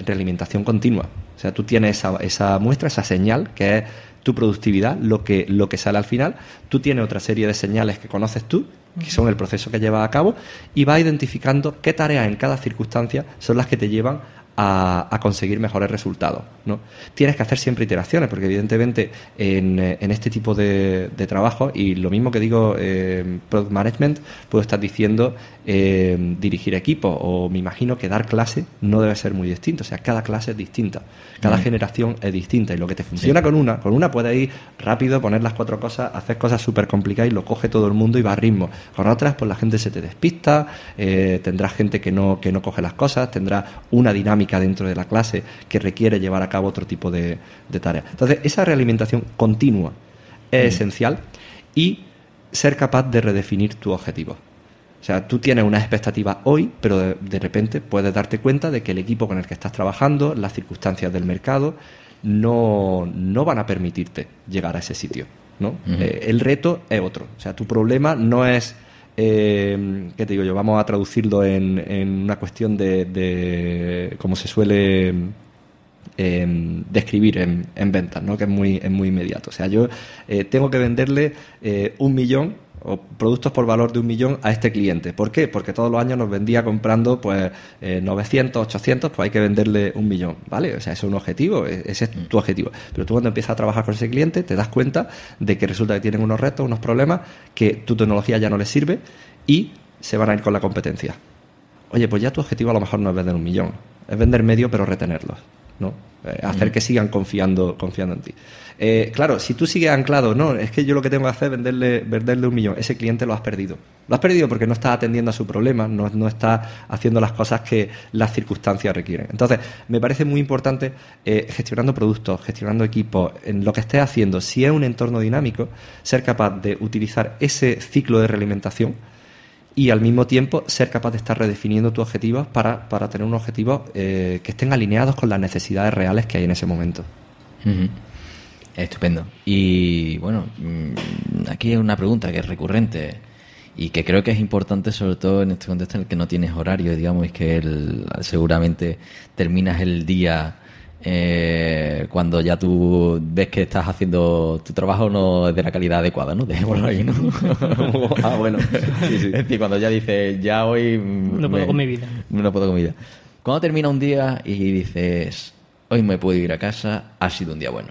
realimentación continua. O sea, tú tienes esa muestra, esa señal, que es tu productividad, lo que sale al final. Tú tienes otra serie de señales que conoces tú, que son el proceso que llevas a cabo, y vas identificando qué tareas en cada circunstancia son las que te llevan a conseguir mejores resultados, ¿no? Tienes que hacer siempre iteraciones, porque evidentemente en este tipo de trabajo, y lo mismo que digo Product Management, puedo estar diciendo dirigir equipos, o me imagino que dar clase no debe ser muy distinto. O sea, cada clase es distinta, cada generación es distinta, y lo que te funciona con una puedes ir rápido, poner las 4 cosas, hacer cosas súper complicadas y lo coge todo el mundo y va a ritmo. Con otras, pues la gente se te despista, tendrás gente que no coge las cosas, tendrás una dinámica dentro de la clase que requiere llevar a cabo otro tipo de tareas. Entonces, esa realimentación continua es esencial, y ser capaz de redefinir tus objetivos. O sea, tú tienes unas expectativas hoy, pero de repente puedes darte cuenta de que el equipo con el que estás trabajando, las circunstancias del mercado, no van a permitirte llegar a ese sitio, ¿no? El reto es otro. O sea, tu problema no es ¿qué te digo yo? Vamos a traducirlo en una cuestión de cómo se suele describir en ventas, ¿no? Que es muy inmediato. O sea, yo tengo que venderle 1 millón o productos por valor de 1 millón a este cliente. ¿Por qué? Porque todos los años nos vendía comprando 900, 800, pues hay que venderle 1 millón, ¿vale? O sea, eso es un objetivo, ese es tu objetivo. Pero tú cuando empiezas a trabajar con ese cliente te das cuenta de que resulta que tienen unos retos, unos problemas, que tu tecnología ya no les sirve y se van a ir con la competencia. Oye, pues ya tu objetivo a lo mejor no es vender 1 millón, es vender medio pero retenerlos, ¿no? Hacer que sigan confiando en ti. Claro, si tú sigues anclado, no, es que yo lo que tengo que hacer es venderle 1 millón, ese cliente lo has perdido. Lo has perdido porque no está atendiendo a su problema, no está haciendo las cosas que las circunstancias requieren. Entonces, me parece muy importante gestionando productos, gestionando equipos, en lo que estés haciendo, si es un entorno dinámico, ser capaz de utilizar ese ciclo de realimentación y al mismo tiempo ser capaz de estar redefiniendo tus objetivos para tener unos objetivos que estén alineados con las necesidades reales que hay en ese momento. Uh-huh. Estupendo. Y bueno, aquí hay una pregunta que es recurrente y que creo que es importante, sobre todo en este contexto en el que no tienes horario, digamos, y que seguramente terminas el día cuando ya tú ves que estás haciendo tu trabajo no es de la calidad adecuada, ¿no? Dejémoslo ahí, ¿no? Bueno. Sí. Es decir, cuando ya dices, ya hoy... No puedo con mi vida. No puedo con mi vida. Cuando termina un día y dices, hoy me puedo ir a casa, ha sido un día bueno.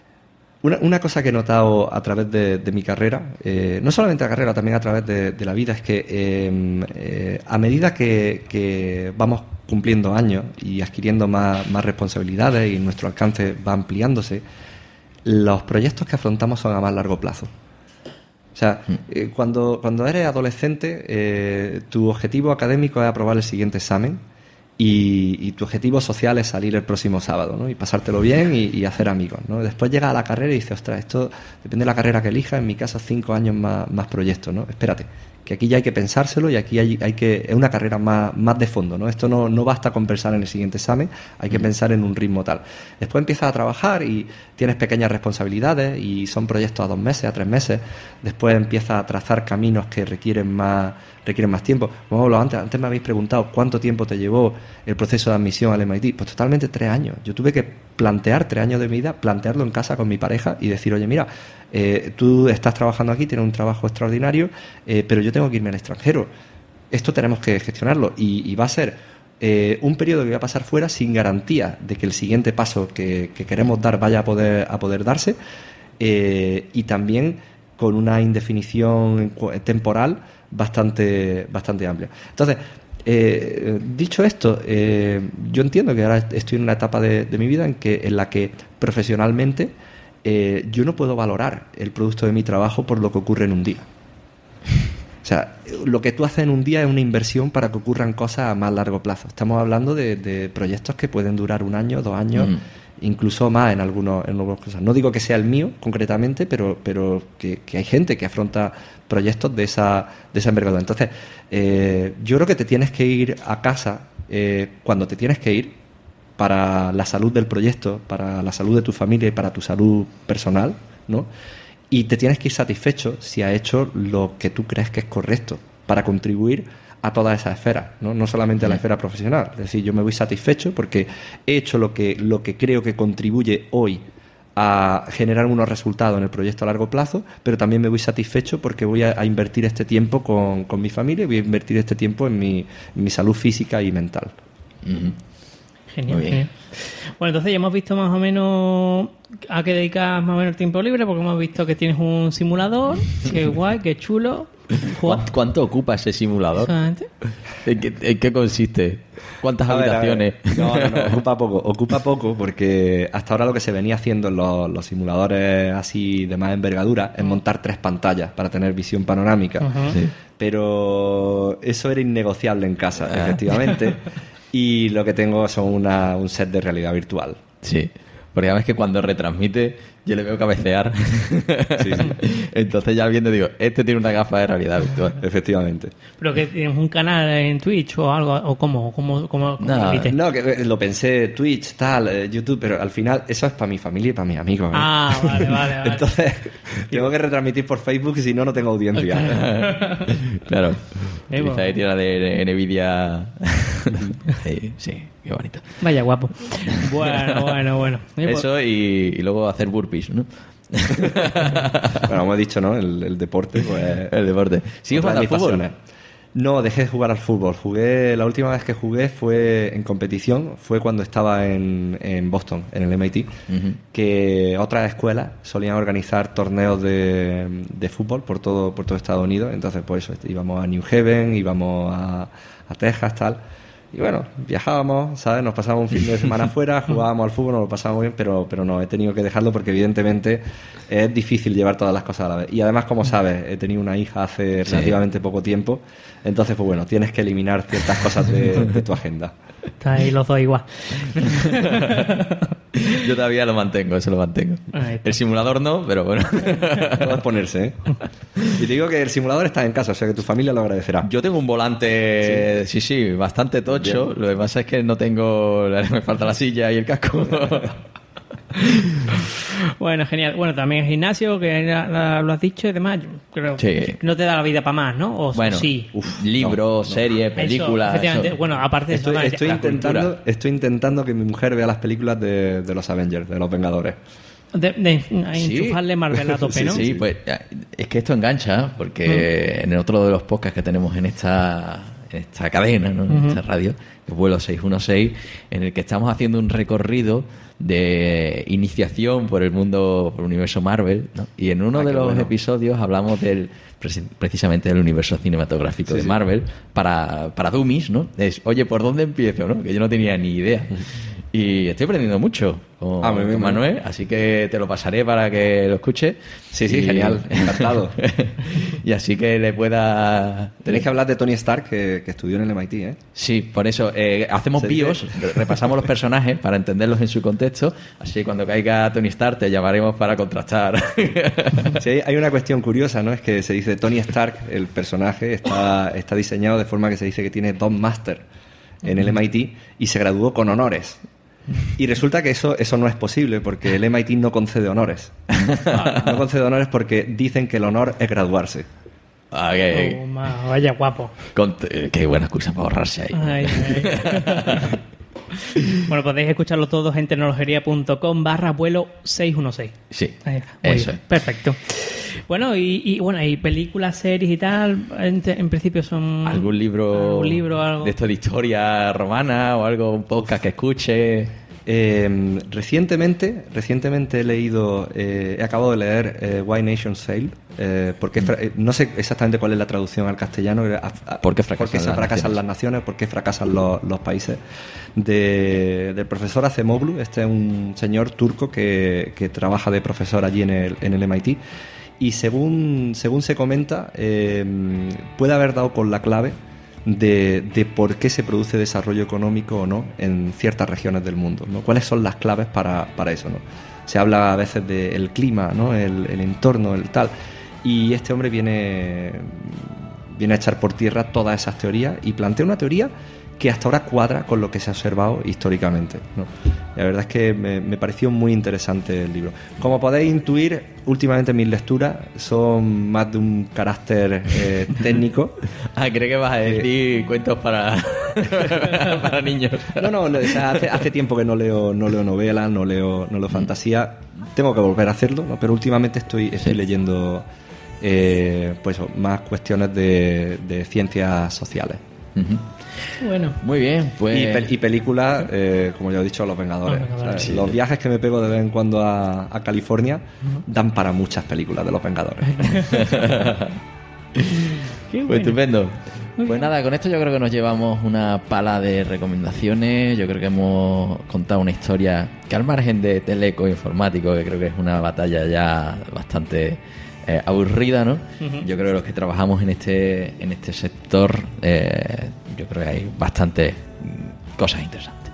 Una cosa que he notado a través de mi carrera, no solamente la carrera, también a través de la vida, es que a medida que vamos cumpliendo años y adquiriendo más responsabilidades y nuestro alcance va ampliándose, los proyectos que afrontamos son a más largo plazo. O sea, cuando eres adolescente, tu objetivo académico es aprobar el siguiente examen y tu objetivo social es salir el próximo sábado, ¿no? Y pasártelo bien y hacer amigos, ¿no? Después llegas a la carrera y dices, ostras, esto depende de la carrera que elijas, en mi caso 5 años más proyectos, ¿no? Espérate, que aquí ya hay que pensárselo y aquí hay que es una carrera más de fondo, ¿no? Esto no basta con pensar en el siguiente examen, hay que pensar en un ritmo tal. Después empiezas a trabajar y tienes pequeñas responsabilidades y son proyectos a 2 meses, a 3 meses. Después empiezas a trazar caminos que requieren más tiempo. Como hablado antes me habéis preguntado cuánto tiempo te llevó el proceso de admisión al MIT. Pues totalmente 3 años. Yo tuve que plantear 3 años de mi vida, plantearlo en casa con mi pareja y decir, oye, mira, tú estás trabajando aquí, tienes un trabajo extraordinario, pero yo tengo que irme al extranjero. Esto tenemos que gestionarlo y va a ser un periodo que voy a pasar fuera sin garantía de que el siguiente paso que queremos dar vaya a poder darse, y también con una indefinición temporal bastante amplia. Entonces, dicho esto, yo entiendo que ahora estoy en una etapa de mi vida en la que profesionalmente yo no puedo valorar el producto de mi trabajo por lo que ocurre en un día. O sea, lo que tú haces en un día es una inversión para que ocurran cosas a más largo plazo. Estamos hablando de proyectos que pueden durar 1 año, 2 años, incluso más en algunas cosas. No digo que sea el mío concretamente, pero que hay gente que afronta proyectos de esa envergadura. Entonces, yo creo que te tienes que ir a casa cuando te tienes que ir, para la salud del proyecto, para la salud de tu familia y para tu salud personal, ¿no? Y te tienes que ir satisfecho si has hecho lo que tú crees que es correcto para contribuir a todas esas esferas, no solamente a la esfera profesional. Es decir, yo me voy satisfecho porque he hecho lo que creo que contribuye hoy a generar unos resultados en el proyecto a largo plazo, pero también me voy satisfecho porque voy a invertir este tiempo con mi familia y voy a invertir este tiempo en mi salud física y mental. Uh-huh. Genial, genial. Bueno, entonces ya hemos visto más o menos a qué dedicas más o menos el tiempo libre, porque hemos visto que tienes un simulador, qué guay, qué chulo. ¿Cuánto ocupa ese simulador? Solamente. ¿En qué consiste? ¿Cuántas habitaciones? No, ocupa poco porque hasta ahora lo que se venía haciendo en los simuladores así de más envergadura es montar 3 pantallas para tener visión panorámica. Uh-huh. Sí. Pero eso era innegociable en casa, efectivamente. Y lo que tengo son un set de realidad virtual. Sí. Porque además que cuando retransmite yo le veo cabecear. Sí, sí. Entonces ya viendo digo, este tiene una gafa de realidad virtual. Efectivamente. ¿Pero que tienes un canal en Twitch o algo? ¿O cómo No, emite? No, que lo pensé, Twitch, tal, YouTube, pero al final eso es para mi familia y para mis amigos. Ah, vale. Entonces, tengo que retransmitir por Facebook y si no, no tengo audiencia. Claro. Bueno. Quizá ahí tiene de Nvidia. Sí, qué bonito. Vaya guapo. Bueno. Oye, pues, Eso y luego hacer burpees, ¿no? Bueno, como he dicho, ¿no? El deporte, pues... El deporte. ¿Sigues otra jugando de al mis fútbol? pasiones. No, dejé de jugar al fútbol. La última vez que jugué fue en competición, fue cuando estaba en Boston, en el MIT, que otras escuelas solían organizar torneos de fútbol por todo Estados Unidos. Entonces, pues eso, íbamos a New Haven, íbamos a Texas, tal. Y bueno, viajábamos, ¿sabes? Nos pasábamos un fin de semana afuera, jugábamos al fútbol, nos lo pasábamos bien, pero no, he tenido que dejarlo porque evidentemente es difícil llevar todas las cosas a la vez. Y además, como sabes, he tenido una hija hace relativamente poco tiempo, entonces, pues bueno, tienes que eliminar ciertas cosas de tu agenda. estáis los dos igual. Yo todavía lo mantengo, eso lo mantengo. Ahí está. El simulador no, pero bueno. Todo es ponerse, ¿eh? Y te digo que el simulador está en casa, o sea que tu familia lo agradecerá. Yo tengo un volante, sí, bastante tocho. Bien. Lo que pasa es que no tengo... Me falta la silla y el casco. Bueno, genial. Bueno, también el gimnasio, que lo has dicho y demás. Yo creo Sí. que no te da la vida para más, ¿no? O Bueno, sí. libros, series, películas... Efectivamente. eso. Bueno, aparte de eso, Estoy intentando que mi mujer vea las películas de los Avengers, de los Vengadores. de enchufarle Marvel a tope, ¿no? Sí, pues es que esto engancha, porque en otro de los podcasts que tenemos en esta cadena, ¿no? En esta radio, que es Vuelo 616, en el que estamos haciendo un recorrido de iniciación por el mundo, por el universo Marvel, ¿no? Y en uno de los episodios hablamos precisamente del universo cinematográfico de Marvel para dummies, ¿no? Oye, ¿por dónde empiezo, no? Que yo no tenía ni idea. Y estoy aprendiendo mucho con Manuel, así que te lo pasaré para que lo escuche. Sí, genial, encantado. Y así que le pueda... Tenéis que hablar de Tony Stark, que estudió en el MIT, ¿eh? Sí, por eso hacemos bios, repasamos los personajes para entenderlos en su contexto, así que cuando caiga Tony Stark te llamaremos para contrastar. Sí, hay una cuestión curiosa, ¿no? Es que se dice Tony Stark, el personaje, está diseñado de forma que se dice que tiene 2 máster en el MIT y se graduó con honores. Y resulta que eso no es posible porque el MIT no concede honores. No concede honores porque dicen que el honor es graduarse. Vaya guapo. Qué buena excusa para ahorrarse ahí. Ay. Bueno, podéis escucharlo todos en tecnologería.com/vuelo 616. Sí, Ahí está. Muy eso bien. es. Perfecto. Bueno, y películas, series y tal, en principio son... ¿Algún libro algo? de esto de historia romana o algo, un podcast que escuche? Recientemente he leído, he acabado de leer Why Nations Fail, porque no sé exactamente cuál es la traducción al castellano. ¿Por qué fracasan las naciones? ¿Por qué fracasan los países? Del profesor Acemoglu. Este es un señor turco que trabaja de profesor allí en el MIT. Y según se comenta, puede haber dado con la clave de por qué se produce desarrollo económico o no en ciertas regiones del mundo, ¿no? ¿Cuáles son las claves para eso, ¿no? Se habla a veces del clima, ¿no? El entorno, el tal. Y este hombre viene a echar por tierra todas esas teorías y plantea una teoría que hasta ahora cuadra con lo que se ha observado históricamente, ¿no? La verdad es que me pareció muy interesante el libro. Como podéis intuir, últimamente mis lecturas son más de un carácter técnico. Creo que vas a decir cuentos para niños. No, o sea, hace tiempo que no leo novelas, no leo fantasía. Tengo que volver a hacerlo, ¿no? Pero últimamente estoy leyendo pues más cuestiones de ciencias sociales. Bueno. Muy bien, pues... Y películas, como ya he dicho, Los Vengadores. Sí. Los viajes que me pego de vez en cuando a California dan para muchas películas de Los Vengadores. Qué bueno. Pues estupendo. Pues nada, con esto yo creo que nos llevamos una pala de recomendaciones. Yo creo que hemos contado una historia que, al margen de teleco informático, que creo que es una batalla ya bastante aburrida, ¿no? Yo creo que los que trabajamos en este sector, yo creo que hay bastantes cosas interesantes.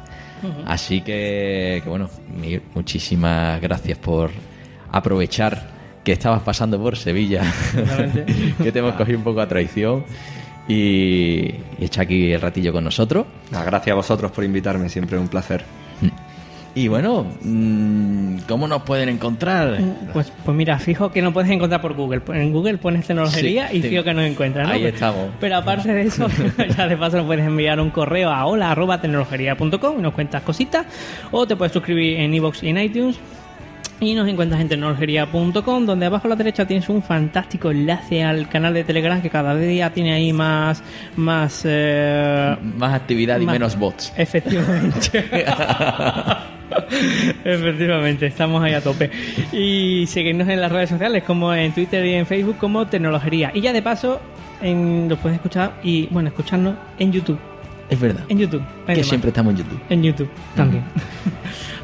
Así que bueno, Miguel, muchísimas gracias por aprovechar que estabas pasando por Sevilla, que te hemos cogido un poco a traición y echar aquí el ratillo con nosotros. Gracias a vosotros por invitarme, siempre un placer. Y bueno, ¿cómo nos pueden encontrar? Pues mira, fijo que nos puedes encontrar por Google. En Google pones tecnología y fijo que nos encuentras, ¿no? Ahí estamos. Pero aparte de eso, ya de paso nos puedes enviar un correo a hola@tecnologería.com y nos cuentas cositas. O te puedes suscribir en iVoox y en iTunes. Y nos encuentras en tecnologería.com, donde abajo a la derecha tienes un fantástico enlace al canal de Telegram, que cada día tiene ahí más actividad y menos bots. Efectivamente. Efectivamente, estamos ahí a tope. Y seguirnos en las redes sociales, como en Twitter y en Facebook, como Tecnologería. Y ya de paso, los puedes escuchar y, bueno, escucharnos en YouTube. Es verdad. En YouTube. Que siempre estamos en YouTube. En YouTube también.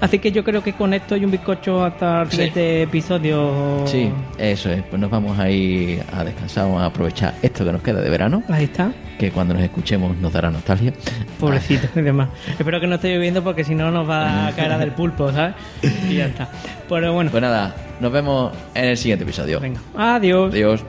Así que yo creo que con esto y un bizcocho hasta el siguiente episodio. Sí, eso es. Pues nos vamos a ir a descansar, vamos a aprovechar esto que nos queda de verano. Ahí está. Que cuando nos escuchemos nos dará nostalgia. Pobrecito y demás. Espero que no esté lloviendo porque si no nos va a caer a del pulpo, ¿sabes? Y ya está. Pero bueno. Pues nada, nos vemos en el siguiente episodio. Venga, adiós. Adiós.